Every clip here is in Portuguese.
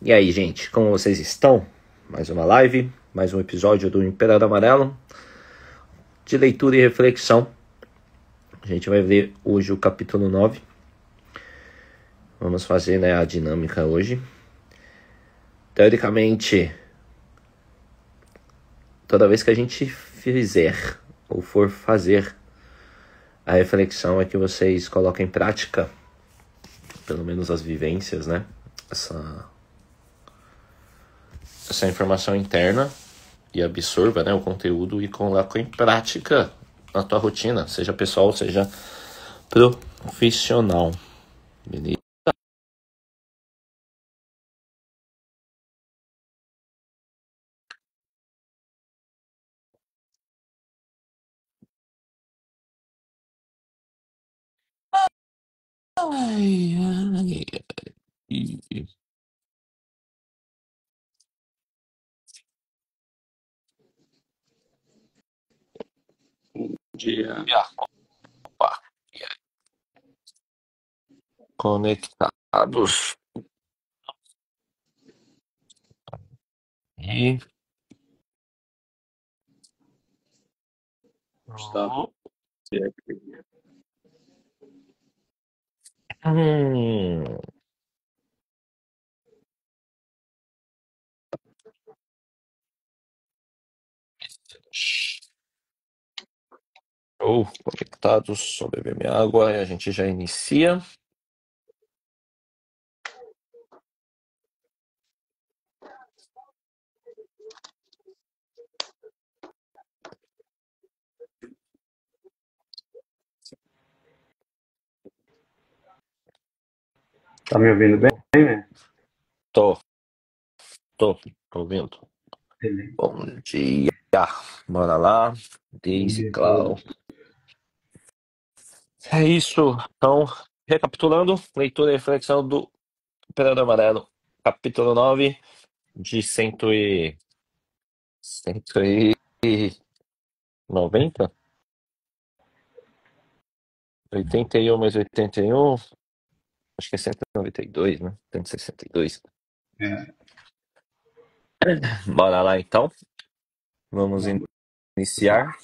E aí, gente, como vocês estão? Mais uma live, mais um episódio do Imperador Amarelo, de leitura e reflexão. A gente vai ler hoje o capítulo 9. Vamos fazer, a dinâmica hoje. Teoricamente, toda vez que a gente fizer ou for fazer a reflexão, é que vocês coloquem em prática, pelo menos as vivências, essa informação interna, e absorva, o conteúdo e coloque em prática na tua rotina, seja pessoal, seja profissional. Beleza? Ai, ai. Dia. Opa. Conectados. E Gustavo. hum. Conectados, só beber minha água e a gente já inicia. Tá me ouvindo bem, né? Tô ouvindo. Beleza. Bom dia. Bora lá. Bom Daisy dia a Clau. todos. É isso. Então, recapitulando, leitura e reflexão do Imperador Amarelo, capítulo 9, de 190? 81 mais 81, acho que é 192, né? 162. É, Bora lá, então. Vamos vamos iniciar. lá.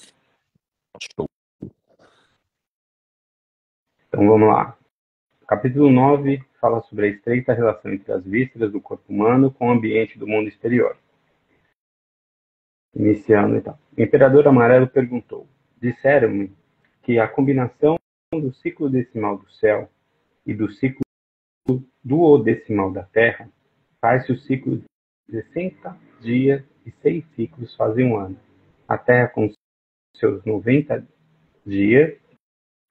Então vamos lá. Capítulo 9 fala sobre a estreita relação entre as vísceras do corpo humano com o ambiente do mundo exterior. Iniciando então. O Imperador Amarelo perguntou: disseram-me que a combinação do ciclo decimal do céu e do ciclo duodecimal da Terra faz-se o ciclo de 60 dias e 6 ciclos fazem um ano. A Terra, com seus 90 dias,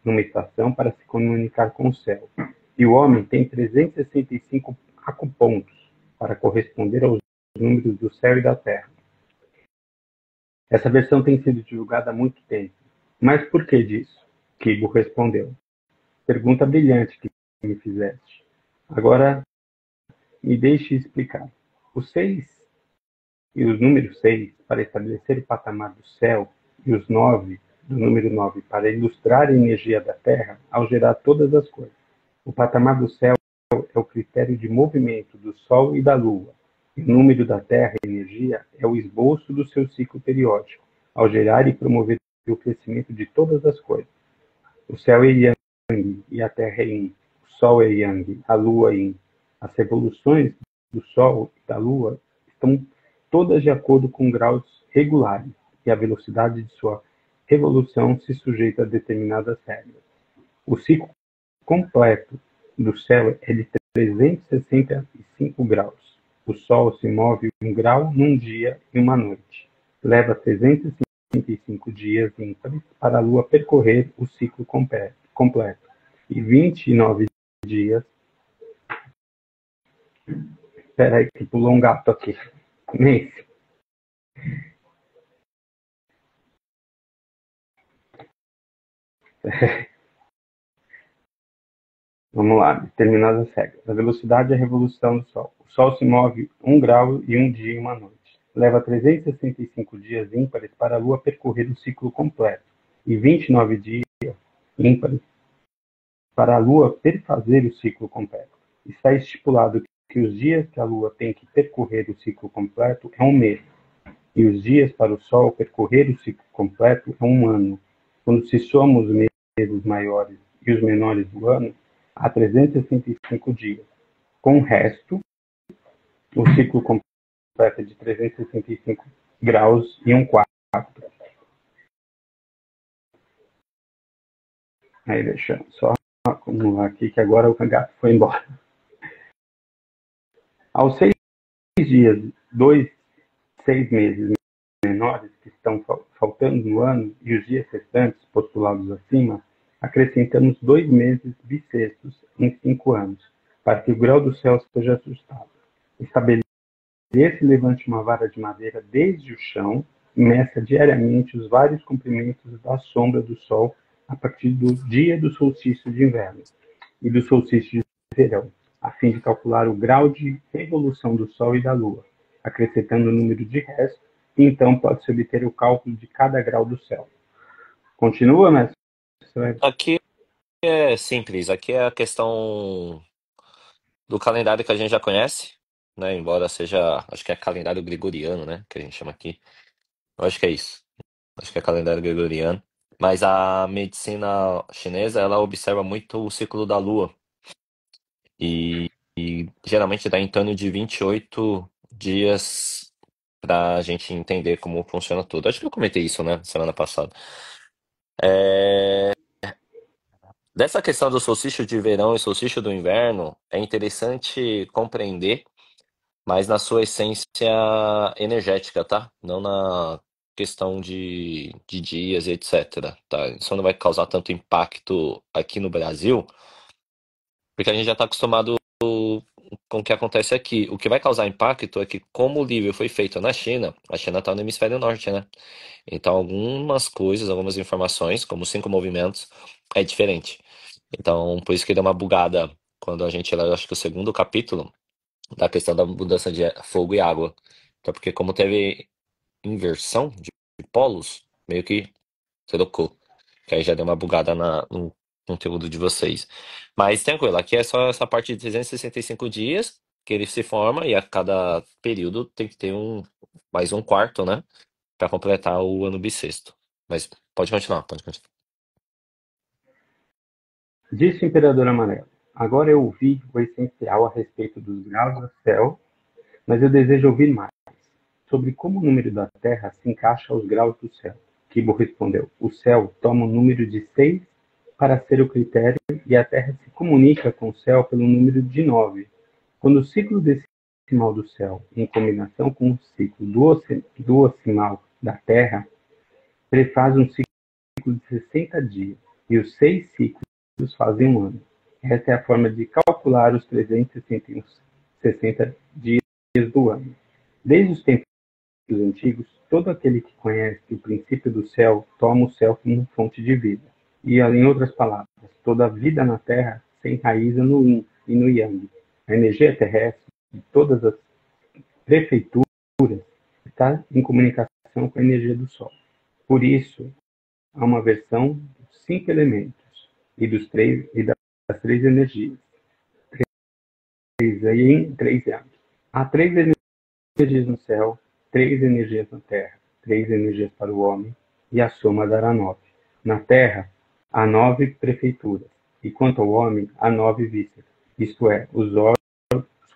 numa estação para se comunicar com o céu. E o homem tem 365 acupontos para corresponder aos números do céu e da Terra. Essa versão tem sido divulgada há muito tempo. Mas por que disso? Kibo respondeu. Pergunta brilhante que me fizeste. Agora me deixe explicar. Os 6 e os números 6 para estabelecer o patamar do céu e os 9 do número 9 para ilustrar a energia da Terra ao gerar todas as coisas. O patamar do céu é o critério de movimento do Sol e da Lua. E o número da Terra e energia é o esboço do seu ciclo periódico, ao gerar e promover o crescimento de todas as coisas. O céu é Yang e a Terra é Yin. O Sol é Yang, a Lua é Yin. As revoluções do Sol e da Lua estão todas de acordo com graus regulares, e a velocidade de sua revolução se sujeita a determinadas regras. O ciclo completo do céu é de 365 graus. O Sol se move 1 grau num dia e uma noite. Leva 365 dias ímpares para a Lua percorrer o ciclo completo. E 29 dias. Espera aí que pulou um gato aqui. Nesse. Vamos lá, determinadas regras. A velocidade é a revolução do Sol. O Sol se move 1 grau e um dia e uma noite. Leva 365 dias ímpares para a Lua percorrer o ciclo completo e 29 dias ímpares para a Lua perfazer o ciclo completo. Está estipulado que os dias que a Lua tem que percorrer o ciclo completo é um mês, e os dias para o Sol percorrer o ciclo completo é um ano. Quando se soma os meses maiores e os menores do ano, há 365 dias. Com o resto, o ciclo completo é de 365 graus e um quarto. Aí deixa eu só acumular aqui, que agora o gato foi embora. Aos 6 dias, 6 meses menores que estão faltando no ano e os dias restantes postulados acima, acrescentamos 2 meses bissextos em 5 anos, para que o grau do céu seja ajustado. Estabeleça e levante uma vara de madeira desde o chão e meça diariamente os vários comprimentos da sombra do sol a partir do dia do solstício de inverno e do solstício de verão, a fim de calcular o grau de revolução do Sol e da Lua, acrescentando o número de restos, e então pode-se obter o cálculo de cada grau do céu. Continua, mestre? Aqui é simples, aqui é a questão do calendário que a gente já conhece, né? Embora seja, acho que é calendário gregoriano, né? Que a gente chama aqui. Eu acho que é isso. Acho que é calendário gregoriano. Mas a medicina chinesa, ela observa muito o ciclo da Lua. E geralmente dá em torno de 28 dias pra gente entender como funciona tudo. Acho que eu comentei isso, né? Semana passada. Dessa questão do solstício de verão e solstício do inverno, é interessante compreender, mas na sua essência energética, tá? Não na questão de dias e etc, tá? Isso não vai causar tanto impacto aqui no Brasil, porque a gente já está acostumado com o que acontece aqui. O que vai causar impacto é que, como o livro foi feito na China, a China está no hemisfério norte, né? Então, algumas coisas, algumas informações, como 5 movimentos, é diferente. Então, por isso que deu uma bugada quando a gente lê, acho que o segundo capítulo, da questão da mudança de fogo e água. Então, porque como teve inversão de polos, meio que trocou. Que aí já deu uma bugada no conteúdo de vocês. Mas tranquilo, aqui é só essa parte de 365 dias que ele se forma e a cada período tem que ter mais um quarto, né? Para completar o ano bissexto. Mas pode continuar, pode continuar. Disse o imperador amarelo: agora eu ouvi o essencial a respeito dos graus do céu, mas eu desejo ouvir mais sobre como o número da Terra se encaixa aos graus do céu. Kibo respondeu: o céu toma o número de 6 para ser o critério e a Terra se comunica com o céu pelo número de 9. Quando o ciclo decimal do céu, em combinação com o ciclo duocimal da Terra, prefaz um ciclo de 60 dias, e os 6 ciclos fazem um ano. Essa é a forma de calcular os 360 dias do ano. Desde os tempos antigos, todo aquele que conhece o princípio do céu toma o céu como fonte de vida. E, em outras palavras, toda a vida na Terra se enraiza no Yin e no Yang. A energia terrestre de todas as prefeituras está em comunicação com a energia do Sol. Por isso, há uma versão dos 5 elementos e das 3 energias, 3 Yin, 3 Yang. Há 3 energias no céu, 3 energias na terra, 3 energias para o homem, e a soma dará 9. Na terra, há 9 prefeituras, e quanto ao homem, há 9 vísceras, isto é, os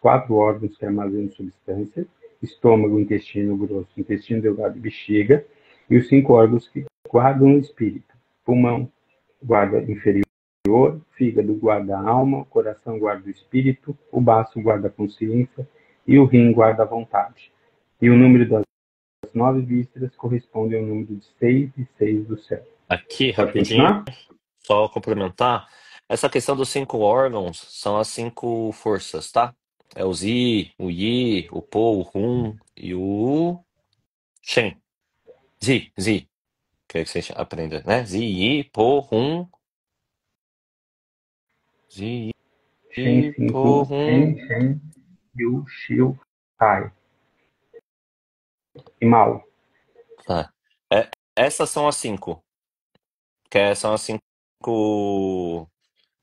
4 órgãos que armazenam substâncias, estômago, intestino grosso, intestino delgado e bexiga, e os 5 órgãos que guardam o espírito: pulmão guarda inferior, fígado guarda a alma, o coração guarda o espírito, o baço guarda a consciência e o rim guarda a vontade. E o número das 9 vísceras corresponde ao número de 6 e 6 do céu. Aqui, Pode rapidinho, continuar? só complementar. Essa questão dos 5 órgãos são as 5 forças, tá? É o Zi, o Yi, o Po, o Hun e o Shen. Zi. Que você aprenda, né? Zi, Yi, Po, Hun. Zi, Shen, Yi, Po, 5, Hun. Shen, Shen, Yu, Xiu, Tai. E Mao. Tá. Essas são as 5. São as 5.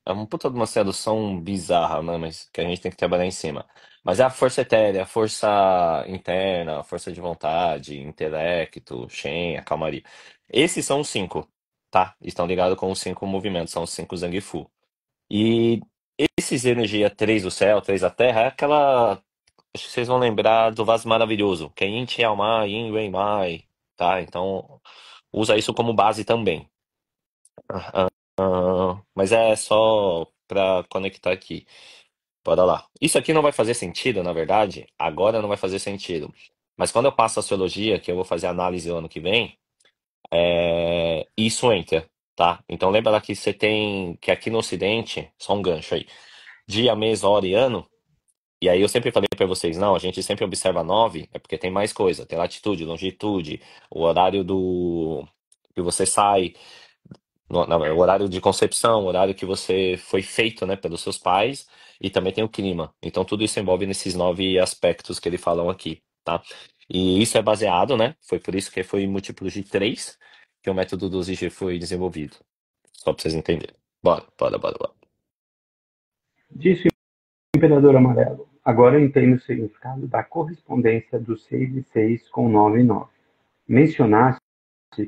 É uma puta de uma sedução bizarra, né? Mas que a gente tem que trabalhar em cima. Mas é a força etérea, a força interna, a força de vontade, intelecto, Shen, a calmaria. Esses são os cinco, tá? Estão ligados com os cinco movimentos, são os cinco Zangifu. E esses energia 3 do céu, 3 da terra, é aquela. Acho que vocês vão lembrar do vaso maravilhoso, que é Yin Tiao Mai, Yin Wei Mai, tá? Então, usa isso como base também. Mas é só pra conectar aqui. Bora lá. Isso aqui não vai fazer sentido, na verdade. Agora não vai fazer sentido. Mas quando eu passo a astrologia, que eu vou fazer análise o ano que vem, isso entra, tá? Então lembra lá que você tem que aqui no Ocidente, só um gancho aí, dia, mês, hora e ano. E aí eu sempre falei pra vocês, não, a gente sempre observa 9, é porque tem mais coisa, tem latitude, longitude, o horário do que você sai, o horário de concepção, o horário que você foi feito, né, pelos seus pais, e também tem o clima. Então tudo isso envolve nesses 9 aspectos que eles falam aqui, tá? E isso é baseado, né? Foi por isso que foi múltiplos de 3 que o método do Zig foi desenvolvido. Só pra vocês entenderem. Bora, bora, bora, bora. Disse o imperador amarelo. Agora eu entendo o significado da correspondência do 6 e 6 com 9 e 9. Mencionaste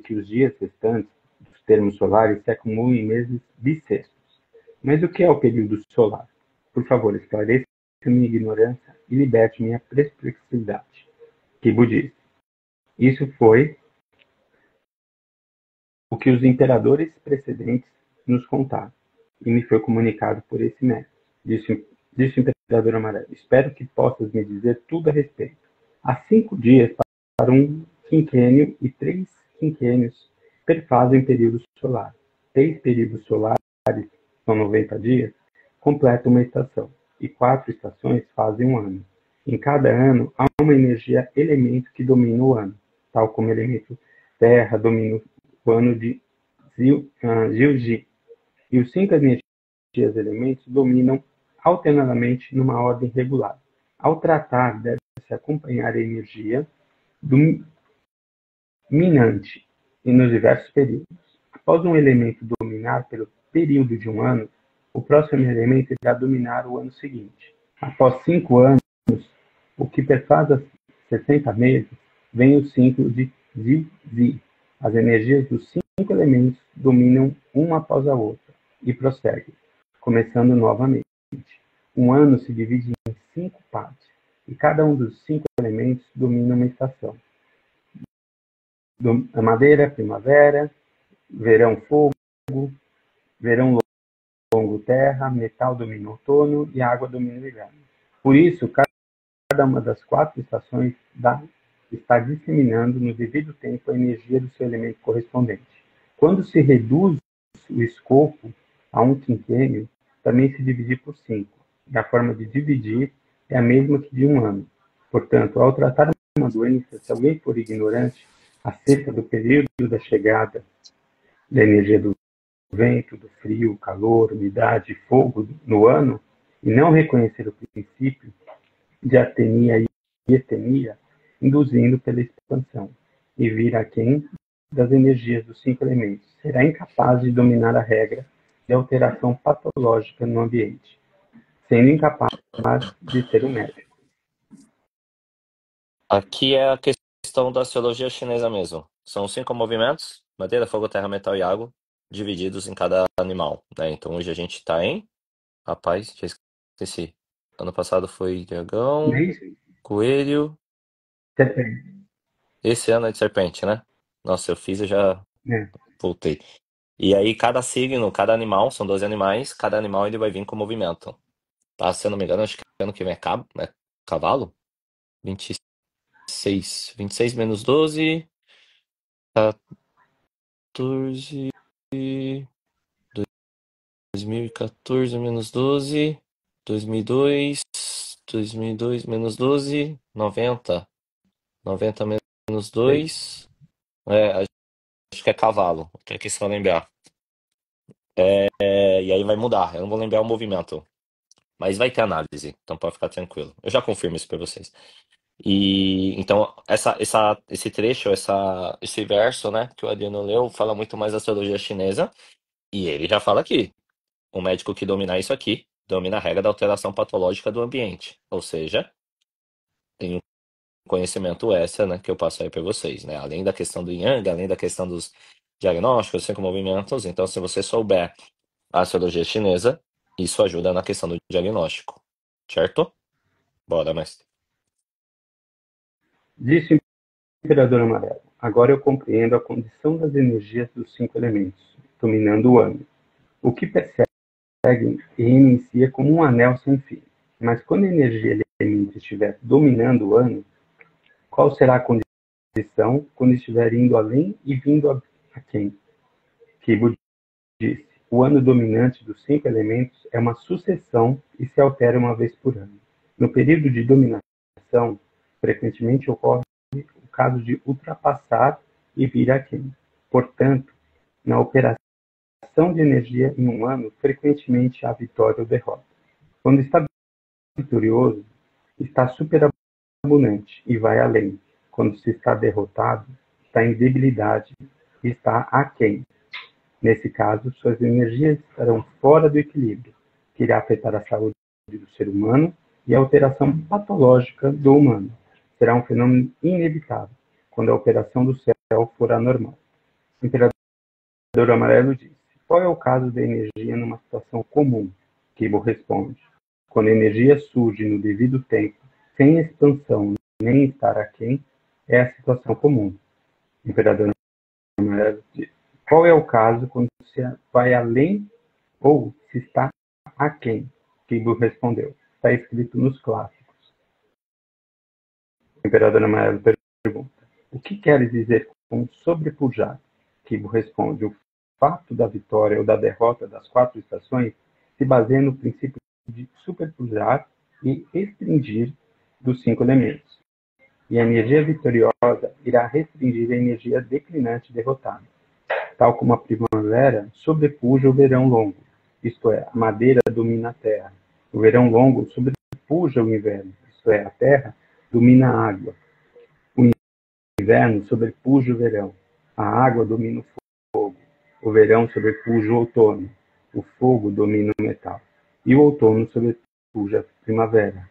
que os dias restantes dos termos solares se acumulam em meses bissextos. Mas o que é o período solar? Por favor, esclareça minha ignorância e liberte minha perplexidade. Kibu diz. Isso foi o que os imperadores precedentes nos contaram, e me foi comunicado por esse mestre. Disse o imperador amarelo. Espero que possas me dizer tudo a respeito. Há 5 dias para um quinquênio e 3 quinquênios perfazem período solar. 3 períodos solares são 90 dias, completam uma estação, e 4 estações fazem um ano. Em cada ano, há uma energia elemento que domina o ano, tal como o elemento terra domina o ano de Zilji, e os 5 energias elementos dominam alternadamente numa ordem regular. Ao tratar, deve-se acompanhar a energia dominante e nos diversos períodos. Após um elemento dominar pelo período de um ano, o próximo elemento irá dominar o ano seguinte. Após 5 anos, o que perfaz 60 meses, vem o ciclo de Zi. As energias dos 5 elementos dominam uma após a outra e prosseguem, começando novamente. Um ano se divide em 5 partes, e cada um dos 5 elementos domina uma estação. A madeira, primavera, verão, fogo, verão longo, terra, metal domina o outono e água domina o inverno. Por isso, cada uma das 4 estações está disseminando no devido tempo a energia do seu elemento correspondente. Quando se reduz o escopo a um quinquênio, também se divide por 5. E a forma de dividir é a mesma que de um ano. Portanto, ao tratar uma doença, se alguém for ignorante acerca do período da chegada da energia do vento, do frio, calor, umidade, fogo no ano, e não reconhecer o princípio de atenia e estenia, induzindo pela expansão, e vir aquém das energias dos 5 elementos, será incapaz de dominar a regra de alteração patológica no ambiente, sendo incapaz de ser um médico. Aqui é a questão da astrologia chinesa mesmo. São 5 movimentos: madeira, fogo, terra, metal e água, divididos em cada animal, né? Então hoje a gente tá em. Rapaz, já esqueci. Ano passado foi dragão, coelho. Serpente. Esse ano é de serpente, né? Nossa, eu fiz e já É. voltei. E aí cada signo, cada animal, são 12 animais, cada animal ele vai vir com movimento. Tá? Se eu não me engano, acho que ano que vem é cavalo? 26. 26 menos 12, 14. 2014 menos 12, 2002, 2002 menos 12, 90. 90 menos 2, acho que é cavalo, tem que só lembrar. E aí vai mudar, eu não vou lembrar o movimento, mas vai ter análise, então pode ficar tranquilo. Eu já confirmo isso para vocês. E então esse trecho, esse verso, né, que o Adriano leu, fala muito mais da astrologia chinesa, e ele já fala aqui. O médico que dominar isso aqui, domina a regra da alteração patológica do ambiente. Ou seja, tem um conhecimento extra, né, que eu passo aí para vocês, né? Além da questão do Yang, além da questão dos diagnósticos, 5 movimentos. Então, se você souber a astrologia chinesa, isso ajuda na questão do diagnóstico. Certo? Bora, mestre. Disse o Imperador Amarelo: agora eu compreendo a condição das energias dos 5 elementos, dominando o ano. O que persegue e inicia como um anel sem fim. Mas quando a energia elemento estiver dominando o ano, qual será a condição quando estiver indo além e vindo a quem? Kibo disse: o ano dominante dos 5 elementos é uma sucessão e se altera uma vez por ano. No período de dominação, frequentemente ocorre o caso de ultrapassar e vir a quem. Portanto, na operação de energia em um ano, frequentemente há vitória ou derrota. Quando está vitorioso, está superabundante e vai além. Quando se está derrotado, está em debilidade e está aquém. Nesse caso, suas energias estarão fora do equilíbrio, que irá afetar a saúde do ser humano e a alteração patológica do humano. Será um fenômeno inevitável, quando a operação do céu for anormal. O Imperador Amarelo disse: qual é o caso da energia numa situação comum? Kibo responde: quando a energia surge no devido tempo, sem expansão nem estar aquém, é a situação comum. O Imperador Amarelo disse: qual é o caso quando se vai além ou se está aquém? Kibo respondeu: está escrito nos clássicos. O Imperador Amarelo pergunta: o que queres dizer com sobrepujar? Kibo responde: o fato da vitória ou da derrota das 4 estações se baseia no princípio de superpujar e restringir dos 5 elementos. E a energia vitoriosa irá restringir a energia declinante derrotada. Tal como a primavera sobrepuja o verão longo, isto é, a madeira domina a terra. O verão longo sobrepuja o inverno, isto é, a terra domina a água. O inverno sobrepuja o verão, a água domina o fogo. O verão sobrepuja o outono, o fogo domina o metal. E o outono sobrepuja a primavera,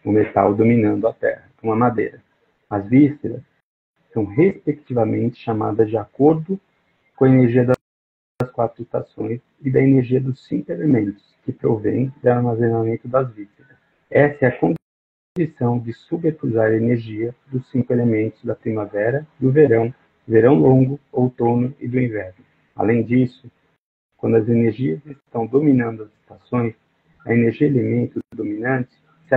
o metal dominando a terra, como a madeira. As vísceras são respectivamente chamadas de acordo com a energia das 4 estações e da energia dos 5 elementos, que provém do armazenamento das vísceras. Essa é a condição de sobrepujar a energia dos 5 elementos da primavera, do verão, verão longo, outono e do inverno. Além disso, quando as energias estão dominando as estações, a energia elemento dominante se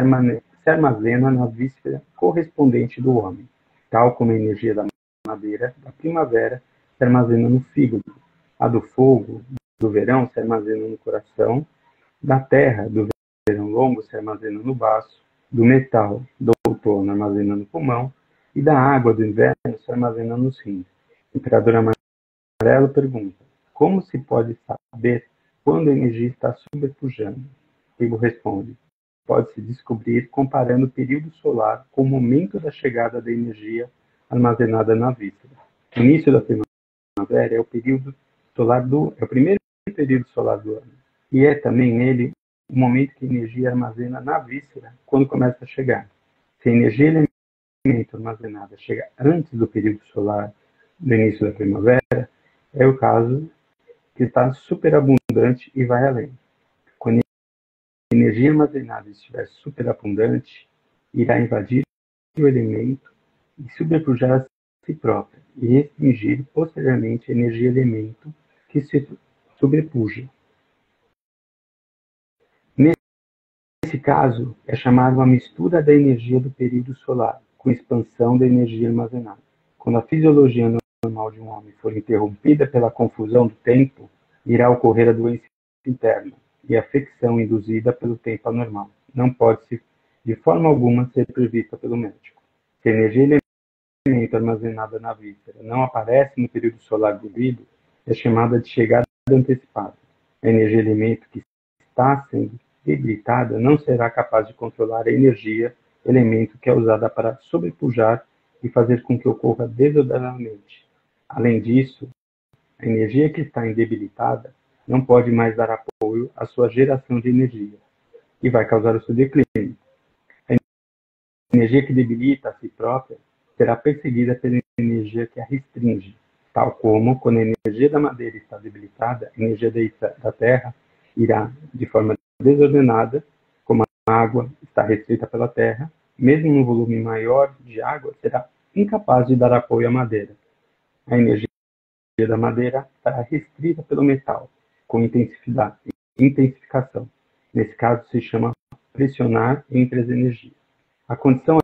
armazena na víscera correspondente do homem, tal como a energia da madeira da primavera se armazena no fígado, a do fogo do verão se armazena no coração, da terra do verão longo se armazena no baço, do metal do outono armazena no pulmão e da água do inverno se armazena nos rins. O Imperador Amarelo pergunta: como se pode saber quando a energia está sobrepujando? Kibo responde: pode-se descobrir comparando o período solar com o momento da chegada da energia armazenada na víscera. O início da primavera é o primeiro período solar do ano, e é também nele o momento que a energia armazena na víscera quando começa a chegar. Se a energia elemento armazenada chega antes do período solar do início da primavera, é o caso que está superabundante e vai além. Quando a energia armazenada estiver superabundante, irá invadir o elemento e sobrepujar a si própria e restringir posteriormente a energia elemento que se sobrepuja. Nesse caso, é chamada uma mistura da energia do período solar com expansão da energia armazenada. Quando a fisiologia normal de um homem for interrompida pela confusão do tempo, irá ocorrer a doença interna e a fricção induzida pelo tempo anormal. Não pode, de forma alguma, ser prevista pelo médico. Se a energia elemento armazenada na víscera não aparece no período solar devido, é chamada de chegada antecipada. A energia elemento que está sendo debilitada não será capaz de controlar a energia elemento que é usada para sobrepujar e fazer com que ocorra desordenadamente. Além disso, a energia que está debilitada não pode mais dar apoio à sua geração de energia e vai causar o seu declínio. A energia que debilita a si própria será perseguida pela energia que a restringe, tal como, quando a energia da madeira está debilitada, a energia da terra irá, de forma desordenada, como a água está restrita pela terra, mesmo num volume maior de água, será incapaz de dar apoio à madeira. A energia da madeira estará restrita pelo metal, com intensificação. Nesse caso, se chama pressionar entre as energias. A condição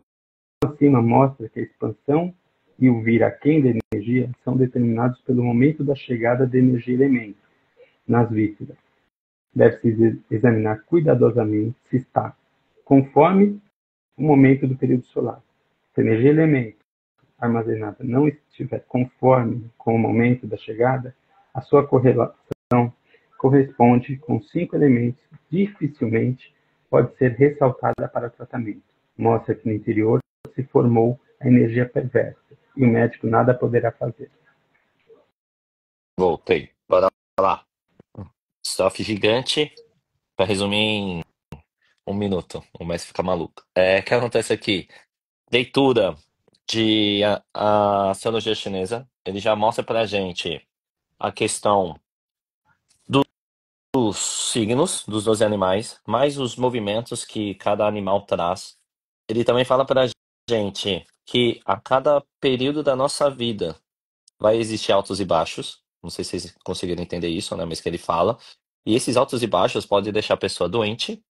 acima mostra que a expansão e o vir aquém da energia são determinados pelo momento da chegada da energia elemento nas vísceras. Deve-se examinar cuidadosamente se está conforme o momento do período solar. Se a energia elemento armazenada não estiver conforme com o momento da chegada, a sua correlação corresponde com 5 elementos, dificilmente pode ser ressaltada para tratamento. Mostra que no interior se formou a energia perversa e o médico nada poderá fazer. Voltei. Bora lá. Stuff gigante, para resumir em 1 minuto, o mais fica maluco. O que acontece aqui? Leitura de a astrologia chinesa, ele já mostra pra gente a questão dos signos dos 12 animais, mais os movimentos que cada animal traz. Ele também fala pra gente que a cada período da nossa vida vai existir altos e baixos. Não sei se vocês conseguiram entender isso, né? Mas que ele fala. E esses altos e baixos podem deixar a pessoa doente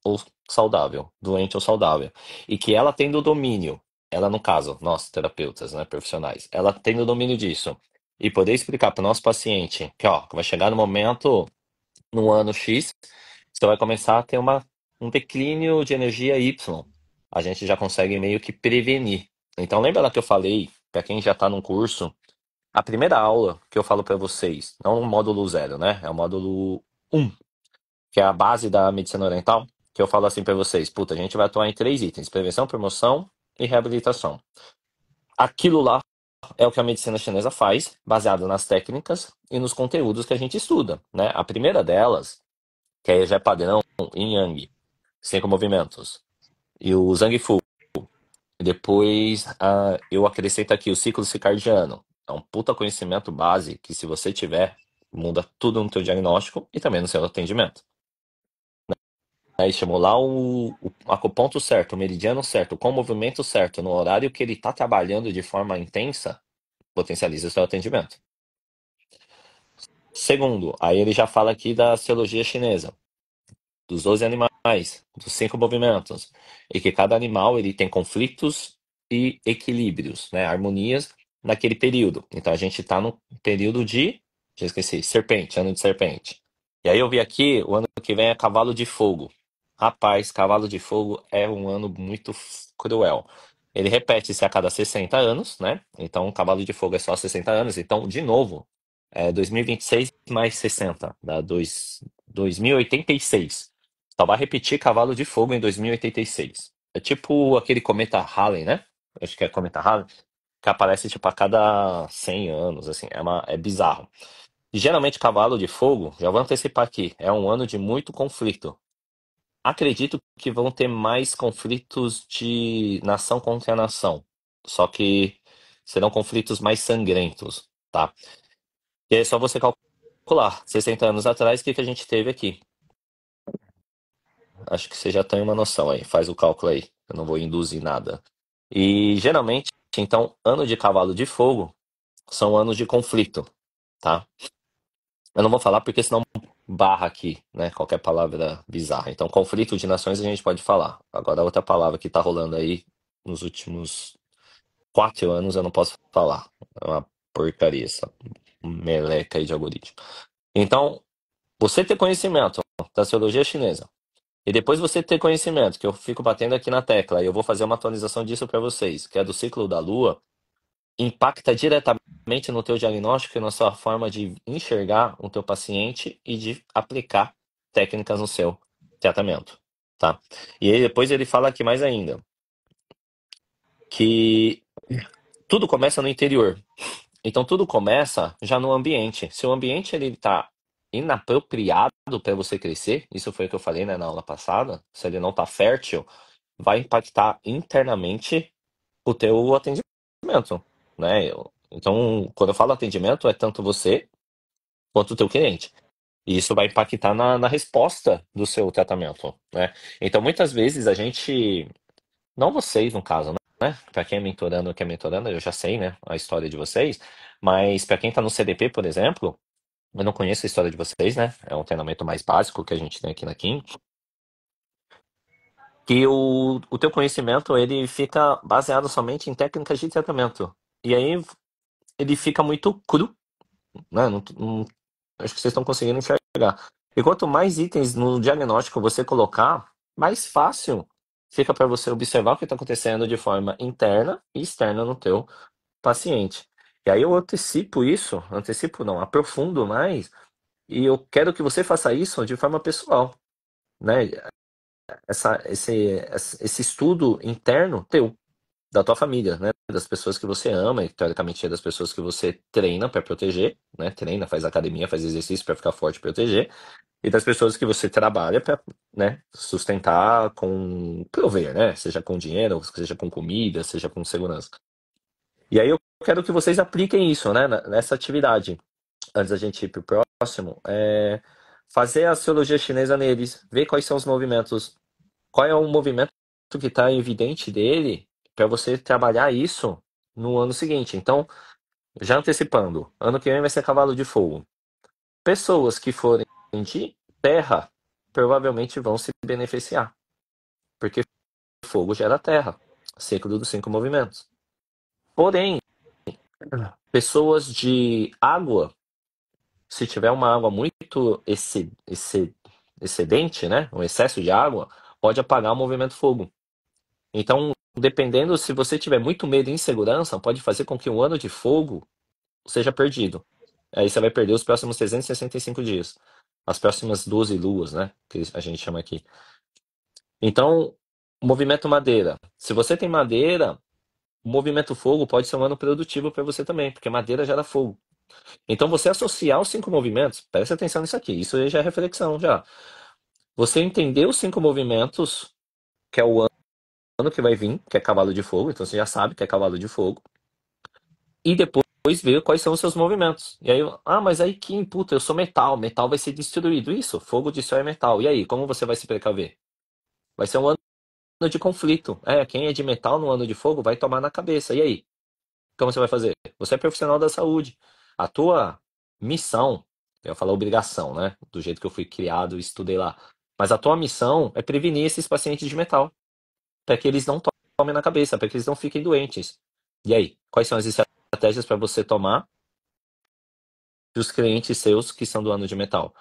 ou saudável. Doente ou saudável. E que ela tendo o domínio, ela no caso, nós terapeutas, né, profissionais, ela tendo o domínio disso e poder explicar para o nosso paciente que, ó, vai chegar no momento, no ano X, você vai começar a ter um declínio de energia Y. A gente já consegue meio que prevenir. Então, lembra lá que eu falei, para quem já está num curso, a primeira aula que eu falo para vocês, não o módulo 0, né? É o módulo 1, que é a base da medicina oriental, que eu falo assim para vocês, puta, a gente vai atuar em 3 itens: prevenção, promoção e reabilitação. Aquilo lá é o que a medicina chinesa faz, baseado nas técnicas e nos conteúdos que a gente estuda, né? A primeira delas, que aí já é padrão, Yin Yang, 5 movimentos, e o Zhang Fu. Depois, eu acrescento aqui o ciclo circadiano. É um puta conhecimento base que, se você tiver, muda tudo no teu diagnóstico e também no seu atendimento. Aí chamou lá o ponto certo, o meridiano certo, com o movimento certo, no horário que ele está trabalhando de forma intensa, potencializa o seu atendimento. Segundo, aí ele já fala aqui da astrologia chinesa, dos 12 animais, dos 5 movimentos, e que cada animal ele tem conflitos e equilíbrios, né, harmonias naquele período. Então a gente está no período de, já esqueci, serpente, ano de serpente. E aí eu vi aqui, o ano que vem é cavalo de fogo. Rapaz, cavalo de fogo é um ano muito cruel. Ele repete-se a cada 60 anos, né? Então, o cavalo de fogo é só 60 anos. Então, de novo, 2026 mais 60, dá 2086. Só vai repetir Cavalo de Fogo em 2086. É tipo aquele cometa Halley, né? Acho que é cometa Halley, que aparece tipo a cada 100 anos, assim, é bizarro. E geralmente Cavalo de Fogo, já vou antecipar aqui, é um ano de muito conflito. Acredito que vão ter mais conflitos de nação contra nação, só que serão conflitos mais sangrentos, tá? E é só você calcular, 60 anos atrás, o que que a gente teve aqui? Acho que você já tem uma noção aí, faz o cálculo aí. Eu não vou induzir nada. E geralmente, então, ano de cavalo de fogo são anos de conflito, tá? Eu não vou falar porque senão barra aqui, né? Qualquer palavra bizarra. Então, conflito de nações a gente pode falar. Agora, outra palavra que tá rolando aí nos últimos 4 anos eu não posso falar. É uma porcaria essa meleca aí de algoritmo. Então, você ter conhecimento da astrologia chinesa, e depois você ter conhecimento, que eu fico batendo aqui na tecla, e eu vou fazer uma atualização disso para vocês, que é do ciclo da Lua, impacta diretamente no teu diagnóstico e na sua forma de enxergar o teu paciente e de aplicar técnicas no seu tratamento, tá? E aí depois ele fala aqui mais ainda, que tudo começa no interior. Então tudo começa já no ambiente. Se o ambiente ele tá inapropriado para você crescer, isso foi o que eu falei, né, na aula passada, se ele não tá fértil, vai impactar internamente o teu atendimento, né? Então, quando eu falo atendimento, é tanto você quanto o teu cliente. E isso vai impactar na resposta do seu tratamento, né? Então, muitas vezes a gente, não vocês no caso, né? Para quem é mentorando, eu já sei, né, a história de vocês, mas para quem tá no CDP, por exemplo, eu não conheço a história de vocês, né? É um treinamento mais básico que a gente tem aqui na Kim, que o teu conhecimento ele fica baseado somente em técnicas de tratamento. E aí ele fica muito cru, né? Acho que vocês estão conseguindo enxergar. E quanto mais itens no diagnóstico você colocar, mais fácil fica para você observar o que está acontecendo de forma interna e externa no teu paciente. E aí eu antecipo não, aprofundo mais, e eu quero que você faça isso de forma pessoal, né? Esse estudo interno teu, da tua família, né? Das pessoas que você ama e teoricamente é das pessoas que você treina para proteger, né? Treina, faz academia, faz exercício para ficar forte e proteger, e das pessoas que você trabalha para, né, sustentar com prover, né? Seja com dinheiro, seja com comida, seja com segurança. E aí eu quero que vocês apliquem isso, né, nessa atividade. Antes da gente ir pro próximo, fazer a astrologia chinesa neles, ver quais são os movimentos, qual é o movimento que está evidente dele para você trabalhar isso no ano seguinte. Então, já antecipando, ano que vem vai ser cavalo de fogo. Pessoas que forem de terra provavelmente vão se beneficiar, porque fogo gera terra, ciclo dos 5 movimentos. Porém, pessoas de água, se tiver uma água muito excedente, né, um excesso de água, pode apagar o movimento fogo. Então, dependendo, se você tiver muito medo e insegurança, pode fazer com que um ano de fogo seja perdido. Aí você vai perder os próximos 365 dias. As próximas 12 luas, né? Que a gente chama aqui. Então, movimento madeira. Se você tem madeira, o movimento fogo pode ser um ano produtivo para você também, porque madeira gera fogo. Então, você associar os 5 movimentos, preste atenção nisso aqui, isso aí já é reflexão já. Você entender os 5 movimentos, que é o ano que vai vir, que é cavalo de fogo, então você já sabe que é cavalo de fogo, e depois ver quais são os seus movimentos. E aí, mas aí que puta, eu sou metal, metal vai ser destruído. Isso, fogo de céu é metal. E aí, como você vai se precaver? Vai ser um ano de conflito. Quem é de metal no ano de fogo vai tomar na cabeça. E aí? Como você vai fazer? Você é profissional da saúde. A tua missão, eu ia falar obrigação, né? Do jeito que eu fui criado e estudei lá. Mas a tua missão é prevenir esses pacientes de metal. Para que eles não tomem na cabeça, para que eles não fiquem doentes. E aí? Quais são as estratégias para você tomar dos clientes seus que são do ano de metal?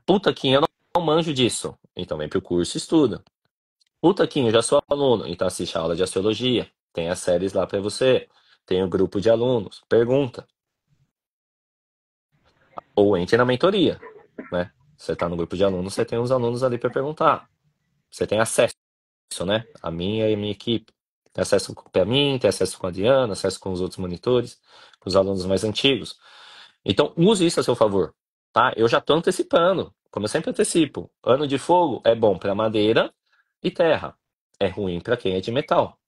Puta que eu não manjo disso. Então vem pro curso e estuda. Puta que eu já sou aluno. Então assiste a aula de astrologia. Tem as séries lá para você. Tem o grupo de alunos. Pergunta. Ou entre na mentoria, né? Você tá no grupo de alunos, você tem os alunos ali para perguntar. Você tem acesso, né? A minha e a minha equipe. Tem acesso para mim, tem acesso com a Diana, acesso com os outros monitores, com os alunos mais antigos. Então, use isso a seu favor, tá? Eu já estou antecipando, como eu sempre antecipo. Ano de fogo é bom para madeira e terra. É ruim para quem é de metal.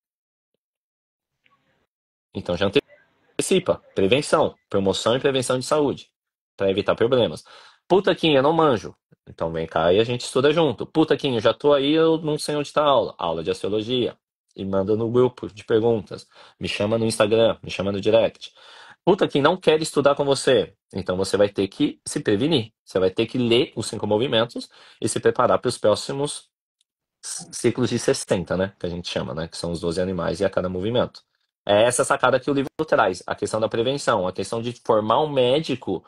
Então, já antecipa. Prevenção, promoção e prevenção de saúde, para evitar problemas. Puta Kim, eu não manjo. Então, vem cá e a gente estuda junto. Puta Kim, eu já tô aí, eu não sei onde está a aula. Aula de astrologia. E manda no grupo de perguntas. Me chama no Instagram, me chama no direct. Puta, quem não quer estudar com você. Então você vai ter que se prevenir. Você vai ter que ler os 5 movimentos e se preparar para os próximos ciclos de 60, né? Que a gente chama, né? Que são os 12 animais e a cada movimento. É essa sacada que o livro traz. A questão da prevenção, a questão de formar um médico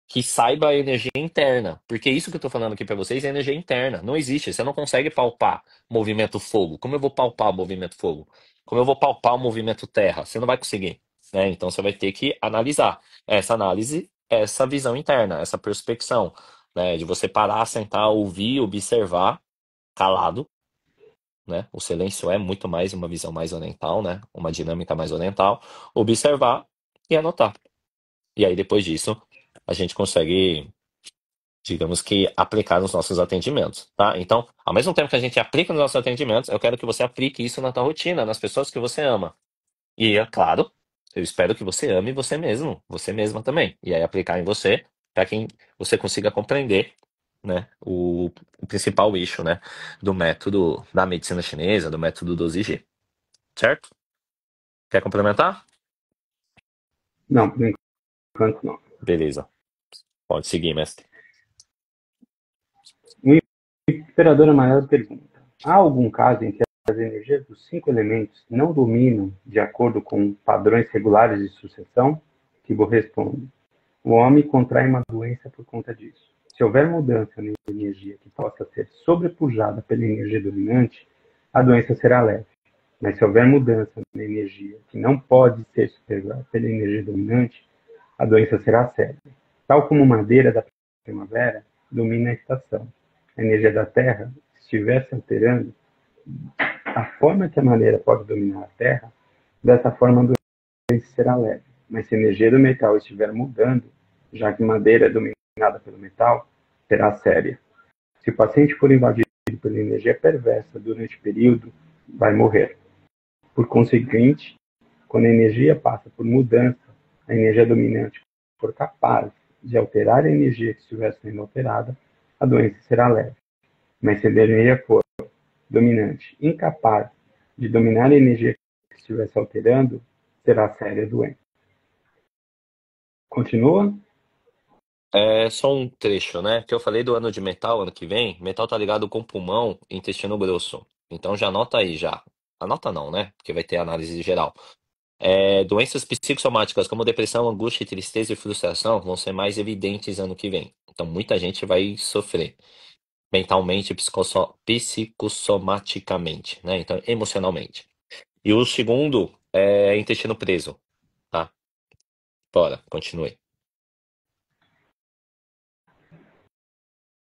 que saiba a energia interna. Porque isso que eu tô falando aqui para vocês é energia interna. Não existe. Você não consegue palpar movimento fogo. Como eu vou palpar o movimento fogo? Como eu vou palpar o movimento terra? Você não vai conseguir, né? Então você vai ter que analisar. Essa análise, essa visão interna, essa perspecção, né? De você parar, sentar, ouvir, observar, calado, né? O silêncio é muito mais uma visão mais oriental, né? Uma dinâmica mais oriental. Observar e anotar. E aí depois disso, a gente consegue digamos que, aplicar nos nossos atendimentos, tá? Então, ao mesmo tempo que a gente aplica nos nossos atendimentos, eu quero que você aplique isso na tua rotina, nas pessoas que você ama. E, é claro, eu espero que você ame você mesmo, você mesma também. E aí aplicar em você, para que você consiga compreender, né, o principal eixo, né, do método da medicina chinesa, do método 12G. Certo? Quer complementar? Não, por enquanto não. Beleza. Pode seguir, mestre. O imperador amarelo pergunta: há algum caso em que as energias dos 5 elementos não dominam de acordo com padrões regulares de sucessão? Kibo responde: o homem contrai uma doença por conta disso. Se houver mudança na energia que possa ser sobrepujada pela energia dominante, a doença será leve. Mas se houver mudança na energia que não pode ser superada pela energia dominante, a doença será séria. Tal como madeira da primavera domina a estação. A energia da Terra, se estiver se alterando, a forma que a madeira pode dominar a Terra, dessa forma a doença será leve. Mas se a energia do metal estiver mudando, já que madeira é dominada pelo metal, será séria. Se o paciente for invadido pela energia perversa durante o período, vai morrer. Por conseguinte, quando a energia passa por mudança, a energia dominante for capaz de alterar a energia que estiver sendo alterada, a doença será leve. Mas se a energia for dominante incapaz de dominar a energia que estiver se alterando, será séria a doença. Continua? É só um trecho, né? Que eu falei do ano de metal, ano que vem. Metal tá ligado com pulmão e intestino grosso. Então já anota aí já. Anota não, né? Porque vai ter análise geral. Doenças psicossomáticas como depressão, angústia, tristeza e frustração vão ser mais evidentes ano que vem. Então muita gente vai sofrer mentalmente, psicossomaticamente, né? Então emocionalmente. E o segundo é intestino preso, tá? Bora, continue.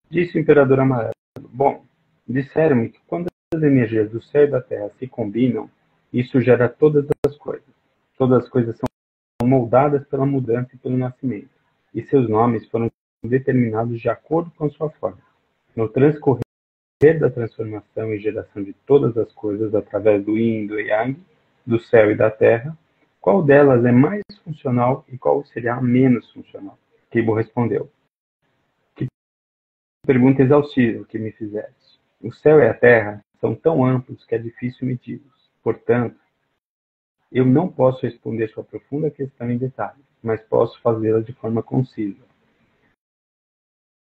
Disse o imperador amarelo. Bom, disseram-me que quando as energias do céu e da terra se combinam, isso gera todas as coisas. Todas as coisas são moldadas pela mudança e pelo nascimento, e seus nomes foram determinados de acordo com a sua forma. No transcorrer da transformação e geração de todas as coisas através do Yin e do Yang, do céu e da terra, qual delas é mais funcional e qual seria a menos funcional? Kibo respondeu: que pergunta exaustiva que me fizeste. O céu e a terra são tão amplos que é difícil medi-los. Portanto, eu não posso responder sua profunda questão em detalhes, mas posso fazê-la de forma concisa.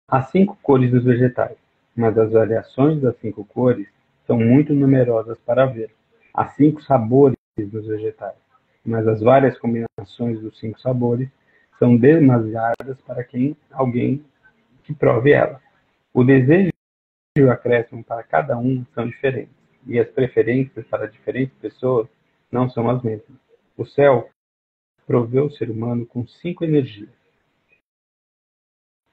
Há 5 cores dos vegetais, mas as variações das 5 cores são muito numerosas para ver. Há 5 sabores nos vegetais, mas as várias combinações dos 5 sabores são demasiadas para alguém que prove ela. O desejo e o acréscimo para cada um são diferentes, e as preferências para diferentes pessoas não são as mesmas. O céu proveu o ser humano com 5 energias,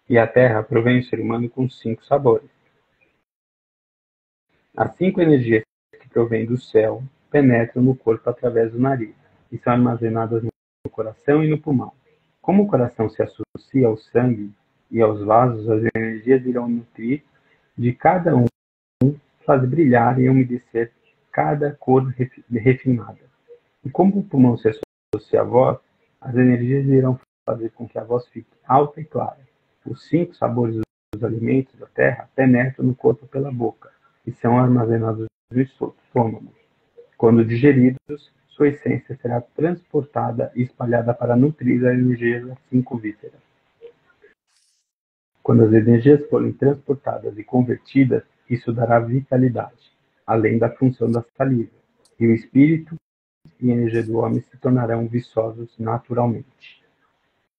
e a terra provém o ser humano com 5 sabores. As 5 energias que provêm do céu penetram no corpo através do nariz e são armazenadas no coração e no pulmão. Como o coração se associa ao sangue e aos vasos, as energias irão nutrir de cada um, fazer brilhar e umedecer cada cor refinada. E como o pulmão se associa à voz, as energias irão fazer com que a voz fique alta e clara. Os 5 sabores dos alimentos da terra penetram no corpo pela boca e são armazenados no estômago. Quando digeridos, sua essência será transportada e espalhada para nutrir a energia das 5 vísceras. Quando as energias forem transportadas e convertidas, isso dará vitalidade, além da função da saliva, e o espírito e a energia do homem se tornarão viçosos naturalmente.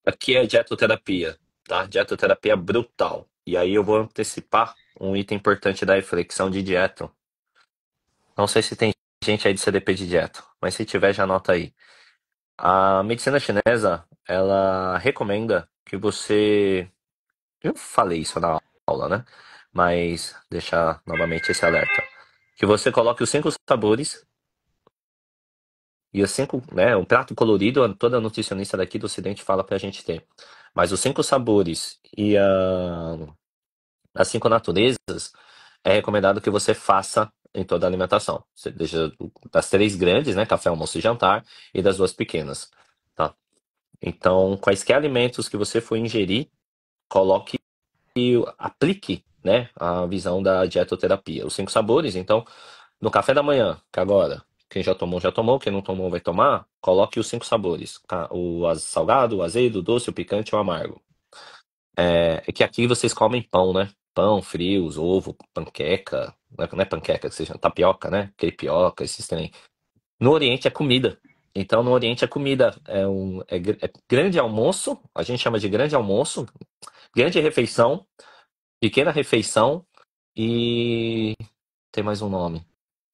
Aqui é dietoterapia, tá? Dietoterapia brutal. E aí eu vou antecipar um item importante da reflexão de dieta. Não sei se tem gente aí de CDP de dieta, mas se tiver, já anota aí. A medicina chinesa, ela recomenda que você. Eu falei isso na aula, né? Mas deixar novamente esse alerta. Que você coloque os 5 sabores e os 5, né? Um prato colorido, toda nutricionista daqui do Ocidente fala pra gente ter. Mas os 5 sabores e As 5 naturezas é recomendado que você faça em toda a alimentação. Você deixa das 3 grandes, né? Café, almoço e jantar, e das 2 pequenas, tá? Então, quaisquer alimentos que você for ingerir, coloque e aplique, né, a visão da dietoterapia. Os 5 sabores, então, no café da manhã, que agora, quem já tomou, quem não tomou vai tomar, coloque os 5 sabores. O salgado, o azedo, o doce, o picante e o amargo. É que aqui vocês comem pão, né? Pão, frios, ovo, panqueca. Não é panqueca, que seja tapioca, né? Crepioca, esses trem. No Oriente é comida. Então, no Oriente é comida. É grande almoço, a gente chama de grande almoço, grande refeição, pequena refeição e tem mais um nome.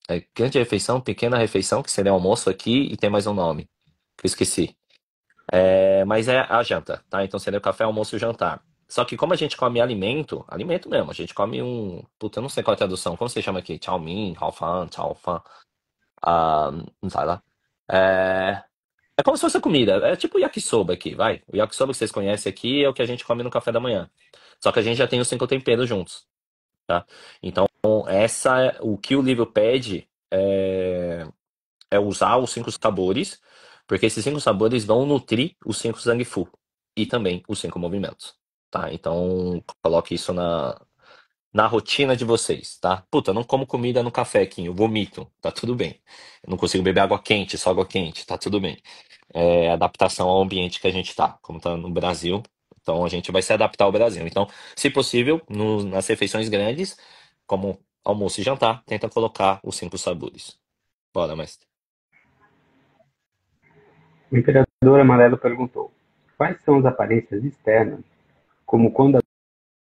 É grande refeição, pequena refeição, que seria almoço aqui, e tem mais um nome, que eu esqueci. Mas é a janta, tá? Então seria o café, almoço e jantar. Só que como a gente come alimento, alimento mesmo, a gente come um. Puta, eu não sei qual é a tradução. Como você chama aqui? Chow mein, hao fan, chow fan. Não sei lá. É, é como se fosse comida. É tipo o yakisoba aqui, vai. O yakisoba que vocês conhecem aqui é o que a gente come no café da manhã. Só que a gente já tem os 5 temperos juntos, tá? Então, o que o livro pede é usar os 5 sabores, porque esses 5 sabores vão nutrir os 5 Zang Fu e também os 5 movimentos, tá? Então, coloque isso na rotina de vocês, tá? Puta, eu não como comida no café, Kim, eu vomito, tá tudo bem. Eu não consigo beber água quente, só água quente, tá tudo bem. É adaptação ao ambiente que a gente tá, como tá no Brasil. Então a gente vai se adaptar ao Brasil. Então, se possível, nas refeições grandes, como almoço e jantar, tenta colocar os 5 sabores. Bora, mestre. O imperador amarelo perguntou: quais são as aparências externas, como quando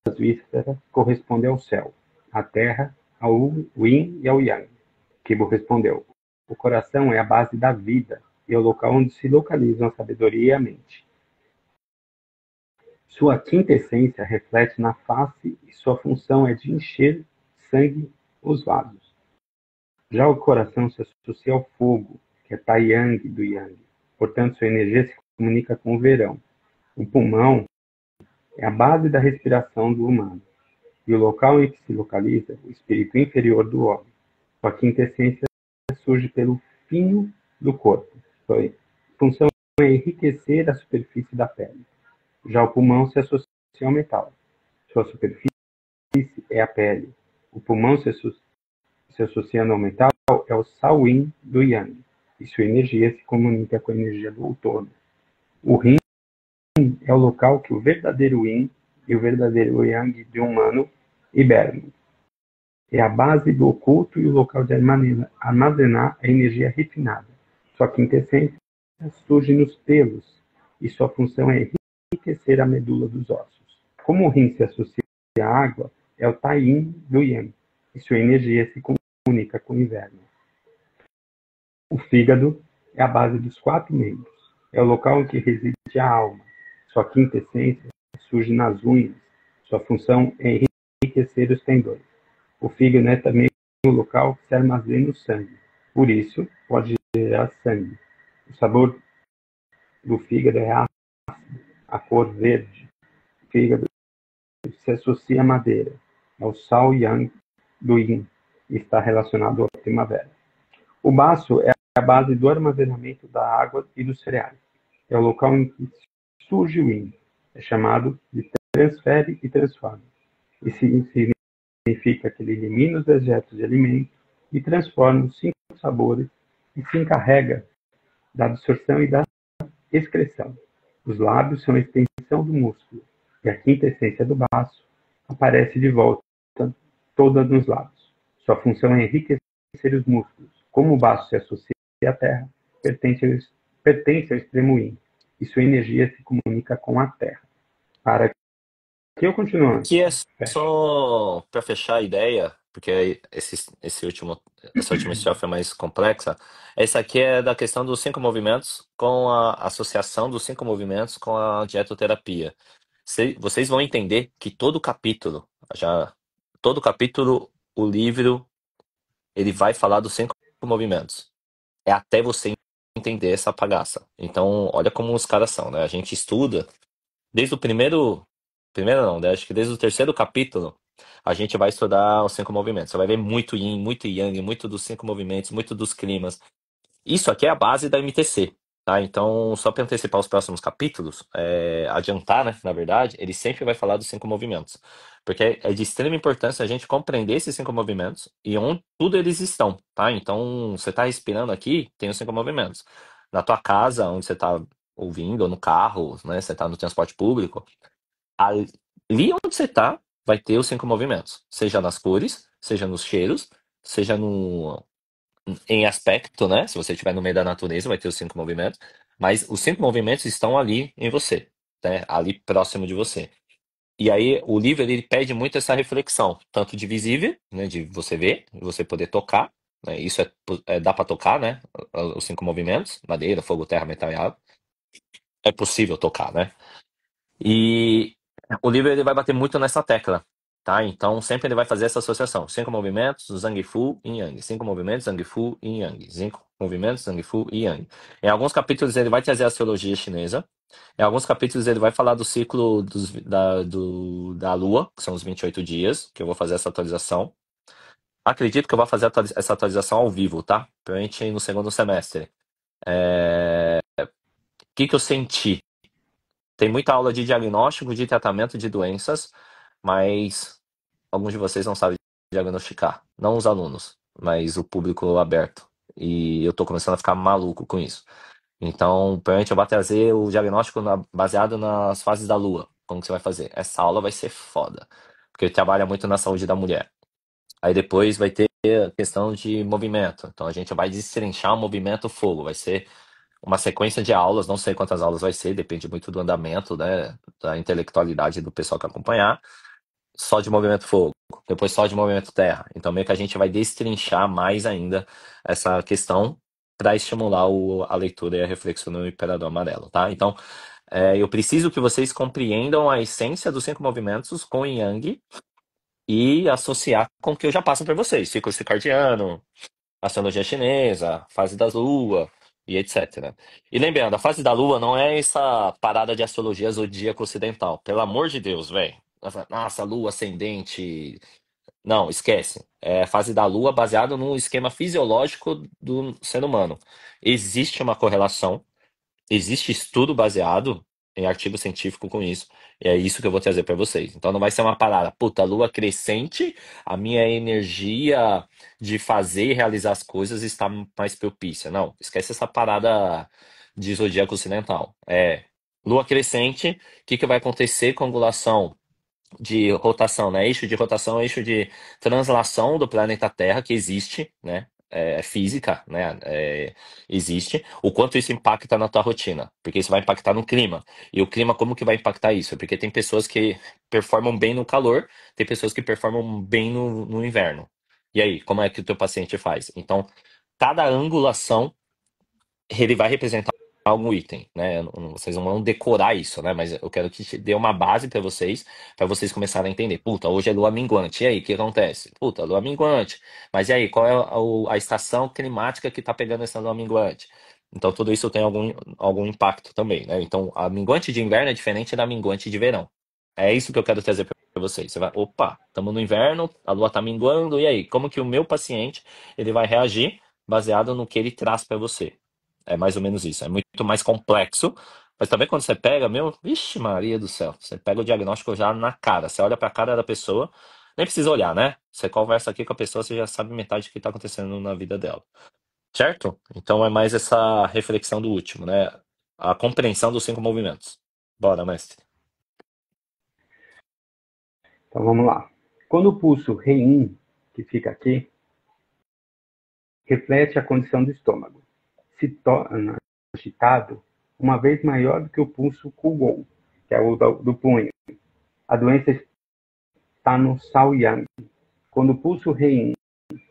as vísceras correspondem ao céu, à terra, ao yin e ao yang? Kibo respondeu: o coração é a base da vida e é o local onde se localizam a sabedoria e a mente. Sua quinta essência reflete na face e sua função é de encher sangue os vasos. Já o coração se associa ao fogo, que é Tai-yang do Yang. Portanto, sua energia se comunica com o verão. O pulmão é a base da respiração do humano e o local em que se localiza o espírito inferior do homem. Sua quinta essência surge pelo fino do corpo. Sua função é enriquecer a superfície da pele. Já o pulmão se associa ao metal. Sua superfície é a pele. O pulmão se associando ao metal é o Salwin do Yang, e sua energia se comunica com a energia do outono. O Yin é o local que o verdadeiro Yin e o verdadeiro Yang de um humano hibernam. É a base do oculto e o local de armazenar a energia refinada. Sua quintessência surge nos pelos, e sua função é enriquecer a medula dos ossos. Como o rim se associa à água, é o Tai-yin do Yang, e sua energia se comunica com o inverno. O fígado é a base dos 4 membros. É o local em que reside a alma. Sua quinta essência surge nas unhas. Sua função é enriquecer os tendões. O fígado é também o local que se armazena o sangue. Por isso, pode gerar sangue. O sabor do fígado é ácido, a cor verde. O fígado se associa à madeira, ao Sal Yang do Yin, e está relacionado à primavera. O baço é a base do armazenamento da água e dos cereais. É o local em que surge o Yin. É chamado de transfere e transforma. E significa que ele elimina os dejetos de alimento e transforma os 5 sabores e se encarrega da absorção e da excreção. Os lábios são a extensão do músculo, e a quinta essência do baço aparece de volta toda nos lábios. Sua função é enriquecer os músculos. Como o baço se associa à terra, pertence ao extremo yin, e sua energia se comunica com a terra. Para que eu continue. Aqui é só para fechar a ideia, porque essa última estrofe é mais complexa. Essa aqui é da questão dos 5 movimentos com a associação dos 5 movimentos com a dietoterapia. Vocês vão entender que todo capítulo, o livro, ele vai falar dos 5 movimentos. É até você entender essa bagaça. Então, olha como os caras são, né? A gente estuda desde o primeiro não, né? Acho que desde o terceiro capítulo, a gente vai estudar os 5 movimentos. Você vai ver muito Yin, muito Yang, muito dos 5 movimentos, muito dos climas. Isso aqui é a base da MTC, tá? Então, só para antecipar os próximos capítulos, adiantar, né, na verdade, ele sempre vai falar dos 5 movimentos. Porque é de extrema importância a gente compreender esses 5 movimentos e onde tudo eles estão, tá? Então, você está respirando aqui, tem os 5 movimentos. Na tua casa, onde você está ouvindo, ou no carro, né, você está no transporte público, ali onde você está, vai ter os 5 movimentos. Seja nas cores, seja nos cheiros, seja no, em aspecto, né? Se você estiver no meio da natureza, vai ter os 5 movimentos. Mas os 5 movimentos estão ali em você, né? Ali próximo de você. E aí o livro ele pede muito essa reflexão, tanto de visível, né? De você ver, você poder tocar, né? Isso dá para tocar, né? Os 5 movimentos: madeira, fogo, terra, metal e água. É possível tocar, né? E o livro ele vai bater muito nessa tecla, tá? Então sempre ele vai fazer essa associação: 5 movimentos, Zhang Fu e Yang. 5 movimentos, Zhang Fu e Yang. 5 movimentos, Zhang Fu e Yang. Em alguns capítulos ele vai trazer a astrologia chinesa. Em alguns capítulos ele vai falar do ciclo da Lua, que são os 28 dias, que eu vou fazer essa atualização. Acredito que eu vou fazer essa atualização ao vivo, tá? Pra gente ir no segundo semestre. O que que eu senti? Tem muita aula de diagnóstico, de tratamento de doenças, mas alguns de vocês não sabem diagnosticar. Não os alunos, mas o público aberto. E eu tô começando a ficar maluco com isso. Então, provavelmente eu vou trazer o diagnóstico baseado nas fases da Lua. Como que você vai fazer? Essa aula vai ser foda. Porque ele trabalha muito na saúde da mulher. Aí depois vai ter a questão de movimento. Então a gente vai destrinchar o movimento fogo. Vai ser uma sequência de aulas, não sei quantas aulas vai ser, depende muito do andamento, né, da intelectualidade do pessoal que acompanhar. Só de movimento fogo, depois só de movimento terra. Então meio que a gente vai destrinchar mais ainda essa questão para estimular a leitura e a reflexão no Imperador Amarelo, tá? Então eu preciso que vocês compreendam a essência dos 5 movimentos com o Yang e associar com o que eu já passo para vocês: ciclo circadiano, astrologia chinesa, fase da lua e etc. E lembrando, a fase da lua não é essa parada de astrologia zodíaco ocidental. Pelo amor de Deus, velho. Nossa, lua ascendente. Não, esquece. É a fase da lua baseada no esquema fisiológico do ser humano. Existe uma correlação. Existe estudo baseado em artigo científico com isso. E é isso que eu vou trazer para vocês. Então não vai ser uma parada, puta, lua crescente, a minha energia de fazer e realizar as coisas está mais propícia. Não, esquece essa parada de zodíaco ocidental. Lua crescente, o que que vai acontecer com a angulação de rotação, né? Eixo de rotação, eixo de translação do planeta Terra, que existe, né? É física, né? Existe. O quanto isso impacta na tua rotina, porque isso vai impactar no clima. E o clima, como que vai impactar isso? Porque tem pessoas que performam bem no calor, tem pessoas que performam bem no inverno. E aí, como é que o teu paciente faz? Então, cada angulação ele vai representar algum item, né? Vocês não vão decorar isso, né? Mas eu quero que te dê uma base para vocês começarem a entender. Puta, hoje é lua minguante. E aí, o que acontece? Puta, lua minguante. Mas e aí, qual é a estação climática que tá pegando essa lua minguante? Então, tudo isso tem algum impacto também, né? Então, a minguante de inverno é diferente da minguante de verão. É isso que eu quero trazer para vocês. Você vai, opa, estamos no inverno, a lua tá minguando, e aí? Como que o meu paciente ele vai reagir baseado no que ele traz para você? É mais ou menos isso. É muito mais complexo. Mas também quando você pega, meu, vixe, Maria do céu, você pega o diagnóstico já na cara. Você olha para a cara da pessoa, nem precisa olhar, né? Você conversa aqui com a pessoa, você já sabe metade do que está acontecendo na vida dela. Certo? Então é mais essa reflexão do último, né? A compreensão dos 5 movimentos. Bora, mestre. Então vamos lá. Quando o pulso Rein, que fica aqui, reflete a condição do estômago, se torna agitado uma vez maior do que o pulso Qigong, que é o do punho. A doença está no Shaoyang. Quando o pulso Rein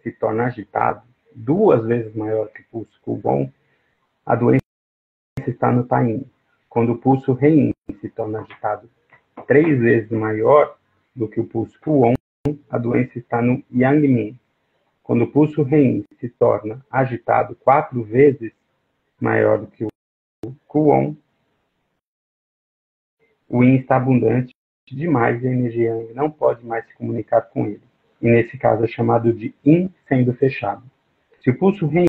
se torna agitado, 2 vezes maior que o pulso Qigong, a doença está no Tain. Quando o pulso Rein se torna agitado 3 vezes maior do que o pulso Qigong, a doença está no Yangmin. Quando o pulso Rein se torna agitado 4 vezes maior do que o Qigong, o Yin está abundante demais e a energia yang não pode mais se comunicar com ele. E nesse caso é chamado de yin sendo fechado. Se o pulso yin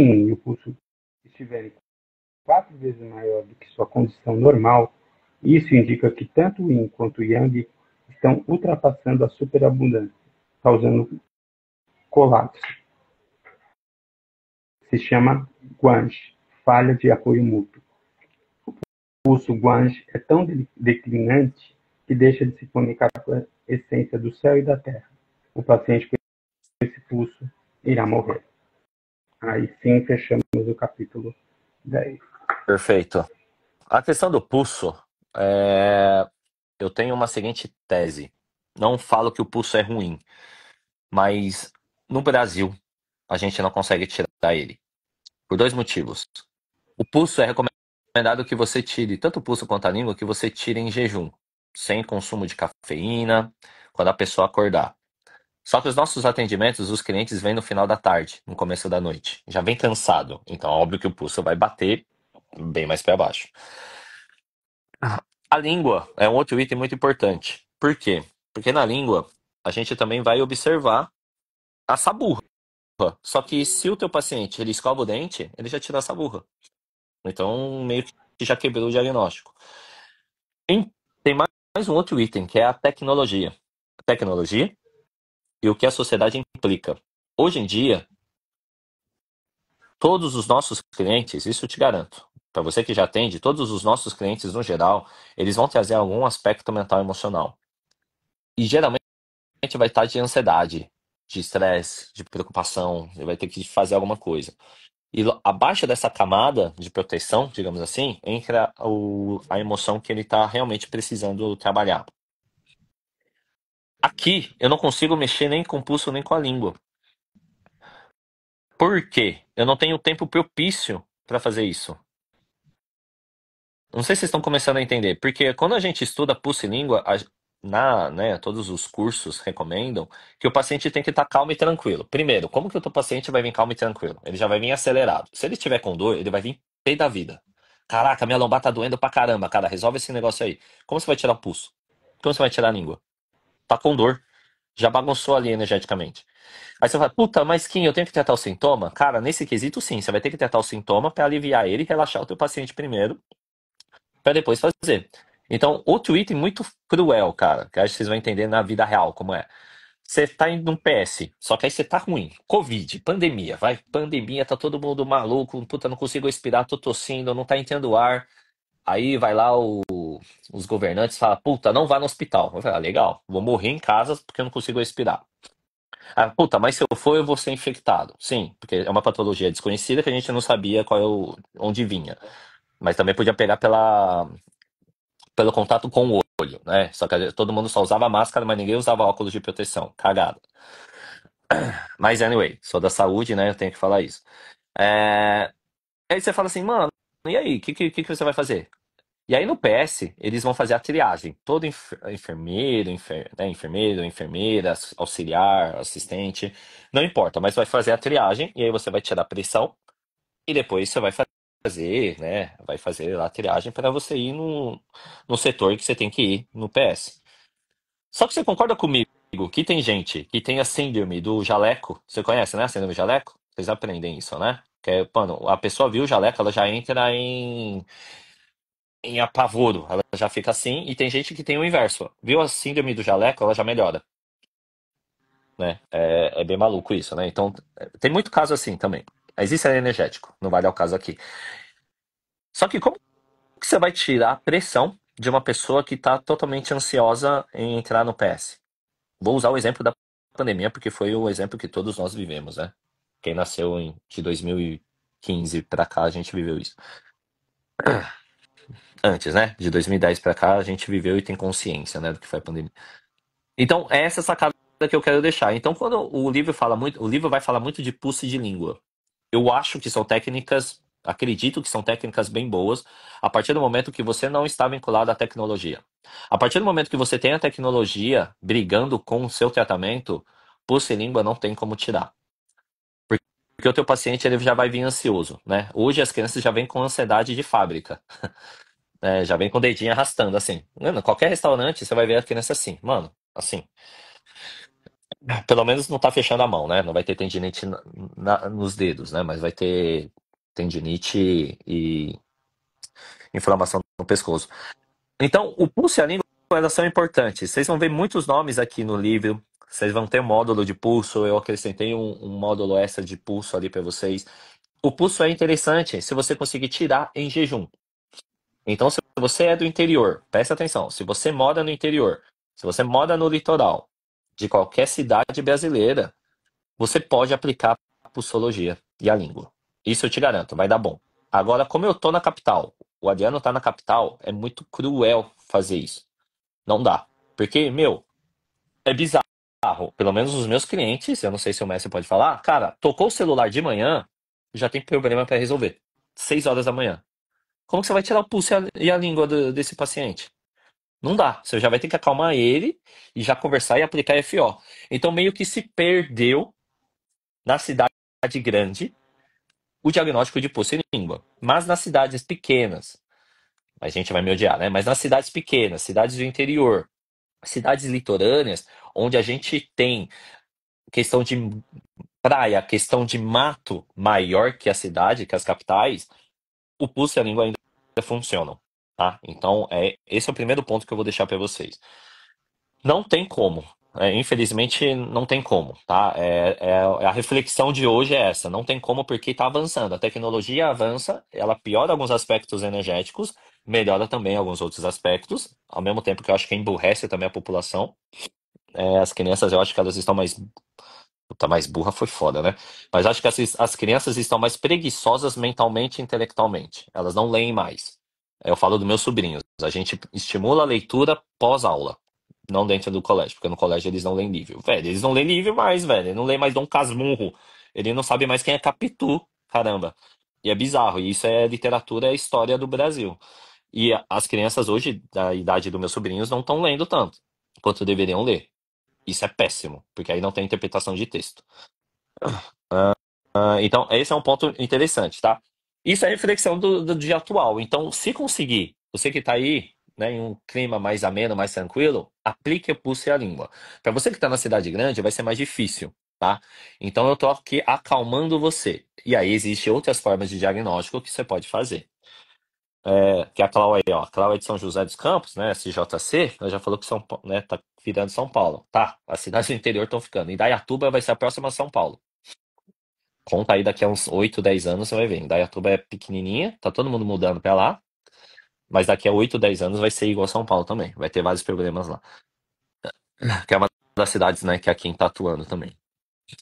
e o pulso estiverem 4 vezes maior do que sua condição normal, isso indica que tanto o yin quanto o yang estão ultrapassando a superabundância, causando colapso. Se chama guanche, falha de apoio mútuo. O pulso guanche é tão declinante que deixa de se comunicar com a essência do céu e da terra. O paciente com esse pulso irá morrer. Aí sim fechamos o capítulo 10. Perfeito. A questão do pulso, eu tenho uma seguinte tese. Não falo que o pulso é ruim, mas no Brasil a gente não consegue tirar ele. Por dois motivos. O pulso é recomendado que você tire, tanto o pulso quanto a língua, que você tire em jejum, sem consumo de cafeína, quando a pessoa acordar. Só que os nossos atendimentos, os clientes vêm no final da tarde, no começo da noite. Já vem cansado. Então, óbvio que o pulso vai bater bem mais para baixo. A língua é um outro item muito importante. Por quê? Porque na língua, a gente também vai observar a saburra. Só que se o teu paciente ele escova o dente, ele já tira a saburra. Então, meio que já quebrou o diagnóstico. Tem mais um outro item, que é a tecnologia. A tecnologia e o que a sociedade implica. Hoje em dia, todos os nossos clientes, isso eu te garanto, para você que já atende, todos os nossos clientes no geral, eles vão trazer algum aspecto mental e emocional. E geralmente vai estar de ansiedade, de estresse, de preocupação, ele vai ter que fazer alguma coisa. E abaixo dessa camada de proteção, digamos assim, entra a emoção que ele está realmente precisando trabalhar. Aqui, eu não consigo mexer nem com o pulso nem com a língua. Por quê? Eu não tenho tempo propício para fazer isso. Não sei se vocês estão começando a entender, porque quando a gente estuda pulso e língua, né, todos os cursos recomendam que o paciente tem que estar calmo e tranquilo. Primeiro, como que o teu paciente vai vir calmo e tranquilo? Ele já vai vir acelerado. Se ele estiver com dor, ele vai vir pé da vida. Caraca, minha lombar tá doendo pra caramba, cara, resolve esse negócio aí. Como você vai tirar o pulso? Como você vai tirar a língua? Tá com dor. Já bagunçou ali energeticamente. Aí você fala, puta, mas Kim, eu tenho que tratar o sintoma? Cara, nesse quesito sim, você vai ter que tratar o sintoma para aliviar ele e relaxar o teu paciente primeiro, para depois fazer. Então, outro item muito cruel, cara, que acho que vocês vão entender na vida real como é. Você tá indo num PS, só que aí você tá ruim. Covid, pandemia, vai, pandemia, tá todo mundo maluco, puta, não consigo respirar, tô tossindo, não tá entrando ar. Aí vai lá os governantes e falam, puta, não vá no hospital. Eu falo, legal, vou morrer em casa porque eu não consigo respirar. Ah, puta, mas se eu for, eu vou ser infectado. Sim, porque é uma patologia desconhecida que a gente não sabia onde vinha. Mas também podia pegar pelo contato com o olho, né? Só que todo mundo só usava máscara, mas ninguém usava óculos de proteção. Cagada. Mas, anyway, sou da saúde, né? Eu tenho que falar isso. Aí você fala assim, mano, e aí? O que você vai fazer? E aí no PS, eles vão fazer a triagem. Todo enfermeiro, né, enfermeiro, enfermeira, auxiliar, assistente, não importa, mas vai fazer a triagem e aí você vai tirar a pressão e depois você vai fazer, né? Vai fazer a triagem para você ir no setor que você tem que ir no PS. Só que você concorda comigo que tem gente que tem a síndrome do jaleco? Você conhece, né? A síndrome do jaleco? Vocês aprendem isso, né? Que é, mano, a pessoa viu o jaleco, ela já entra em apavoro, ela já fica assim, e tem gente que tem o inverso. Viu a síndrome do jaleco, ela já melhora, né? É bem maluco isso, né? Então, tem muito caso assim também. Mas isso é energético, não vai dar o caso aqui. Só que como que você vai tirar a pressão de uma pessoa que está totalmente ansiosa em entrar no PS? Vou usar o exemplo da pandemia, porque foi o exemplo que todos nós vivemos, né? Quem nasceu de 2015 para cá, a gente viveu isso. Antes, né? De 2010 para cá, a gente viveu e tem consciência, né, do que foi a pandemia. Então, é essa sacada que eu quero deixar. Então, quando o livro fala muito, o livro vai falar muito de pulse de língua. Eu acho que são técnicas, acredito que são técnicas bem boas, a partir do momento que você não está vinculado à tecnologia. A partir do momento que você tem a tecnologia brigando com o seu tratamento, pulse e língua não tem como tirar. Porque o teu paciente ele já vai vir ansioso, né? Hoje as crianças já vêm com ansiedade de fábrica. Já vem com o dedinho arrastando, assim. Mano, qualquer restaurante, você vai ver a criança assim, mano, assim. Pelo menos não tá fechando a mão, né? Não vai ter tendinite nos dedos, né? Mas vai ter tendinite e inflamação no pescoço. Então, o pulso e a língua, elas são importantes. Vocês vão ver muitos nomes aqui no livro. Vocês vão ter um módulo de pulso. Eu acrescentei um módulo extra de pulso ali para vocês. O pulso é interessante se você conseguir tirar em jejum. Então, se você é do interior, presta atenção. Se você mora no interior, se você mora no litoral de qualquer cidade brasileira, você pode aplicar a pulsologia e a língua. Isso eu te garanto, vai dar bom. Agora, como eu tô na capital, o Adriano tá na capital, é muito cruel fazer isso. Não dá. Porque, meu, é bizarro. Pelo menos os meus clientes, eu não sei se o Messi pode falar, cara, tocou o celular de manhã, já tem problema para resolver. 6 horas da manhã. Como que você vai tirar o pulso e a língua desse paciente? Não dá. Você já vai ter que acalmar ele e já conversar e aplicar FO. Então, meio que se perdeu na cidade grande o diagnóstico de pulso e língua. Mas nas cidades pequenas, a gente vai me odiar, né? Mas nas cidades pequenas, cidades do interior, cidades litorâneas, onde a gente tem questão de praia, questão de mato maior que a cidade, que as capitais, o pulso e a língua ainda funcionam, tá? Então, esse é o primeiro ponto que eu vou deixar para vocês. Não tem como. Infelizmente, não tem como, tá? A reflexão de hoje é essa. Não tem como porque está avançando. A tecnologia avança, ela piora alguns aspectos energéticos, melhora também alguns outros aspectos, ao mesmo tempo que eu acho que emburrece também a população. As crianças, eu acho que elas estão mais. Puta, mais burra foi foda, né? Mas acho que as crianças estão mais preguiçosas mentalmente e intelectualmente. Elas não leem mais. Eu falo dos meus sobrinhos. A gente estimula a leitura pós-aula. Não dentro do colégio, porque no colégio eles não leem livro. Velho, eles não leem livro mais, velho. Ele não lê mais Dom Casmurro. Ele não sabe mais quem é Capitu, caramba. E é bizarro. E isso é literatura, é história do Brasil. E as crianças hoje, da idade dos meus sobrinhos, não estão lendo tanto quanto deveriam ler. Isso é péssimo, porque aí não tem interpretação de texto. Então, esse é um ponto interessante, tá? Isso é reflexão do dia atual. Então, se conseguir, você que está aí, né, em um clima mais ameno, mais tranquilo, aplique o pulso e a língua. Para você que está na cidade grande, vai ser mais difícil, tá? Então, eu estou aqui acalmando você. E aí, existem outras formas de diagnóstico que você pode fazer. Que a Clau aí, ó. A Clau é de São José dos Campos, né? SJC, ela já falou que né, tá virando São Paulo. Tá, as cidades do interior estão ficando. Indaiatuba vai ser a próxima São Paulo. Conta aí daqui a uns 8, 10 anos você vai ver. Indaiatuba é pequenininha, tá todo mundo mudando pra lá, mas daqui a 8, 10 anos vai ser igual São Paulo também. Vai ter vários problemas lá. Que é uma das cidades, né, que a Kim tá atuando também.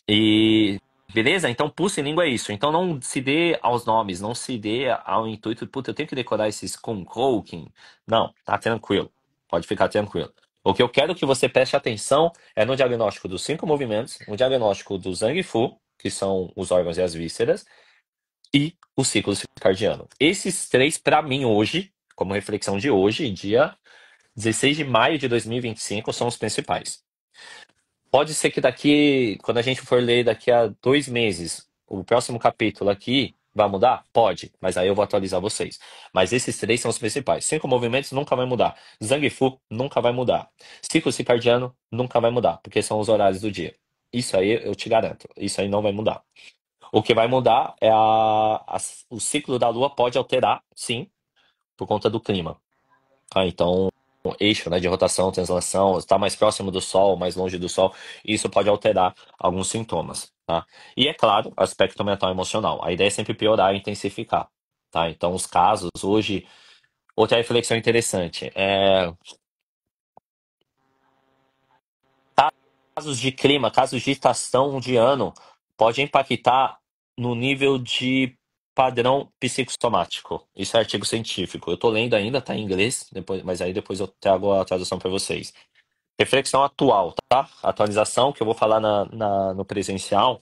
E beleza? Então, pulso em língua é isso. Então não se dê aos nomes, não se dê ao intuito, puta, eu tenho que decorar esses Kunkoken. Não, tá tranquilo. Pode ficar tranquilo. O que eu quero que você preste atenção é no diagnóstico dos 5 movimentos, no diagnóstico do Zhang-Fu, que são os órgãos e as vísceras, e o ciclo circadiano. Esses três, para mim, hoje, como reflexão de hoje, dia 16 de maio de 2025, são os principais. Pode ser que daqui, quando a gente for ler daqui a 2 meses, o próximo capítulo aqui vai mudar? Pode, mas aí eu vou atualizar vocês. Mas esses três são os principais. 5 movimentos nunca vai mudar. Zhang-Fu nunca vai mudar. Ciclo circadiano nunca vai mudar, porque são os horários do dia. Isso aí eu te garanto. Isso aí não vai mudar. O que vai mudar é o ciclo da Lua pode alterar, sim, por conta do clima. Então, o eixo, né, de rotação, translação, está mais próximo do Sol, mais longe do Sol, isso pode alterar alguns sintomas, tá? E é claro, aspecto mental e emocional. A ideia é sempre piorar e intensificar, tá? Então, os casos hoje, outra reflexão interessante casos de clima, casos de estação de ano, pode impactar no nível de padrão psicossomático. Isso é artigo científico. Eu estou lendo ainda, tá em inglês, mas aí depois eu trago a tradução para vocês. Reflexão atual, tá? Atualização que eu vou falar no presencial,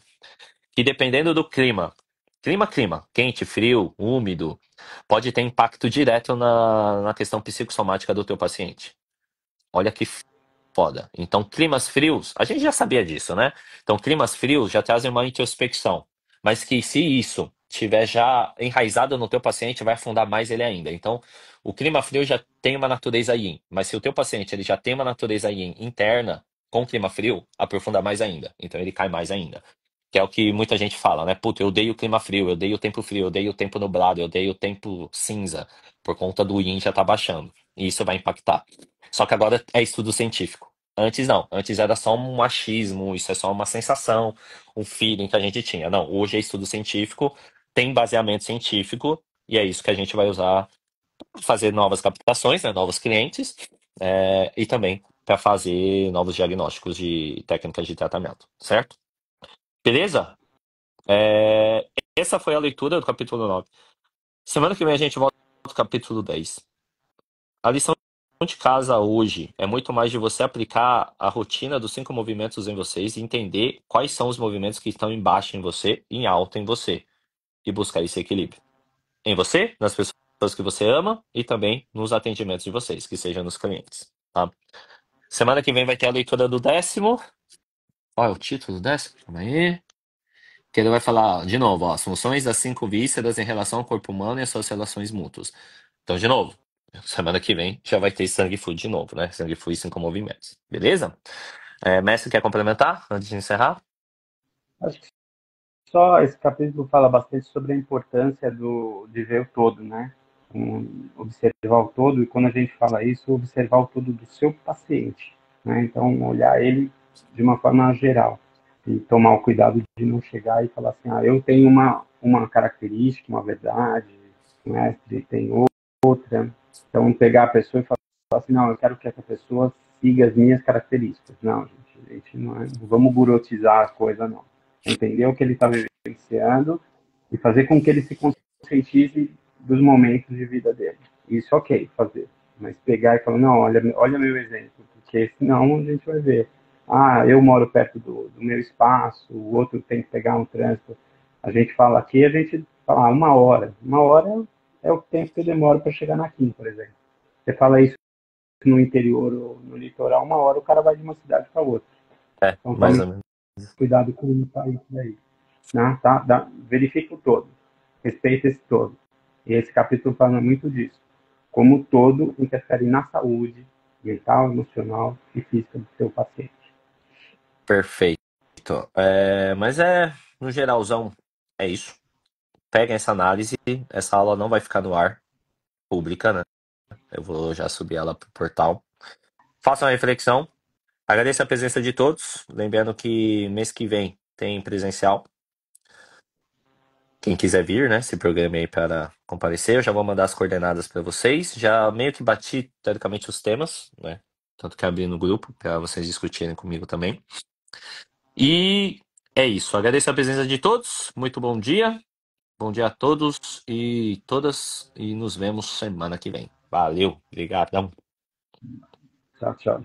que dependendo do clima, quente, frio, úmido, pode ter impacto direto na questão psicossomática do teu paciente. Olha que foda. Então, climas frios, a gente já sabia disso, né? Então, climas frios já trazem uma introspecção. Mas que se isso tiver já enraizado no teu paciente, vai afundar mais ele ainda. Então, o clima frio já tem uma natureza yin, mas se o teu paciente ele já tem uma natureza yin interna com clima frio, aprofunda mais ainda. Então ele cai mais ainda. Que é o que muita gente fala, né? Puta, eu odeio o clima frio, eu odeio o tempo frio, eu odeio o tempo nublado, eu odeio o tempo cinza, por conta do yin já tá baixando. E isso vai impactar. Só que agora é estudo científico. Antes não, antes era só um achismo, isso é só uma sensação, um feeling que a gente tinha. Não, hoje é estudo científico, tem baseamento científico, e é isso que a gente vai usar para fazer novas captações, né, novos clientes, e também para fazer novos diagnósticos de técnicas de tratamento, certo? Beleza? Essa foi a leitura do capítulo 9. Semana que vem a gente volta ao capítulo 10. A lição de casa hoje é muito mais de você aplicar a rotina dos 5 movimentos em vocês e entender quais são os movimentos que estão embaixo em você e em alto em você. E buscar esse equilíbrio. Em você, nas pessoas que você ama e também nos atendimentos de vocês, que sejam nos clientes. Tá? Semana que vem vai ter a leitura do 10º. Qual é o título do 10º? Calma aí. Que ele vai falar, de novo, ó, as funções das 5 vísceras em relação ao corpo humano e as suas relações mútuas. Então, de novo, semana que vem já vai ter Sangue Fu de novo, né? Sangue Fu e 5 movimentos. Beleza? Mestre, quer complementar antes de encerrar? Acho que só esse capítulo fala bastante sobre a importância de ver o todo, né? Observar o todo, e quando a gente fala isso, observar o todo do seu paciente, né? Então, olhar ele de uma forma geral e tomar o cuidado de não chegar e falar assim, eu tenho uma característica, uma verdade, o mestre tem outra. Então, pegar a pessoa e falar assim, não, eu quero que essa pessoa siga as minhas características. Não, gente não vamos burotizar a coisa, não. Entender o que ele está vivenciando e fazer com que ele se conscientize dos momentos de vida dele. Isso, ok, fazer. Mas pegar e falar, não, olha meu exemplo, porque senão a gente vai ver. Eu moro perto do meu espaço, o outro tem que pegar um trânsito. A gente fala aqui, a gente fala 1 hora. 1 hora é o tempo que eu demoro para chegar na Kim, por exemplo. Você fala isso no interior ou no litoral, 1 hora o cara vai de uma cidade para outra. Então Mais tome ou menos. cuidado com isso daí. Né? Verifique o todo. Respeite esse todo. E esse capítulo fala muito disso. Como o todo interfere na saúde mental, emocional e física do seu paciente. Perfeito. Mas no geralzão, é isso. Peguem essa análise, essa aula não vai ficar no ar, pública, né? Eu vou já subir ela pro portal. Façam uma reflexão. Agradeço a presença de todos. Lembrando que mês que vem tem presencial. Quem quiser vir, né? Se programe aí para comparecer. Eu já vou mandar as coordenadas para vocês. Já meio que bati, teoricamente, os temas, né? Tanto que abri no grupo para vocês discutirem comigo também. E é isso. Agradeço a presença de todos. Muito bom dia. Bom dia a todos e todas. E nos vemos semana que vem. Valeu. Obrigadão. Tchau, tchau.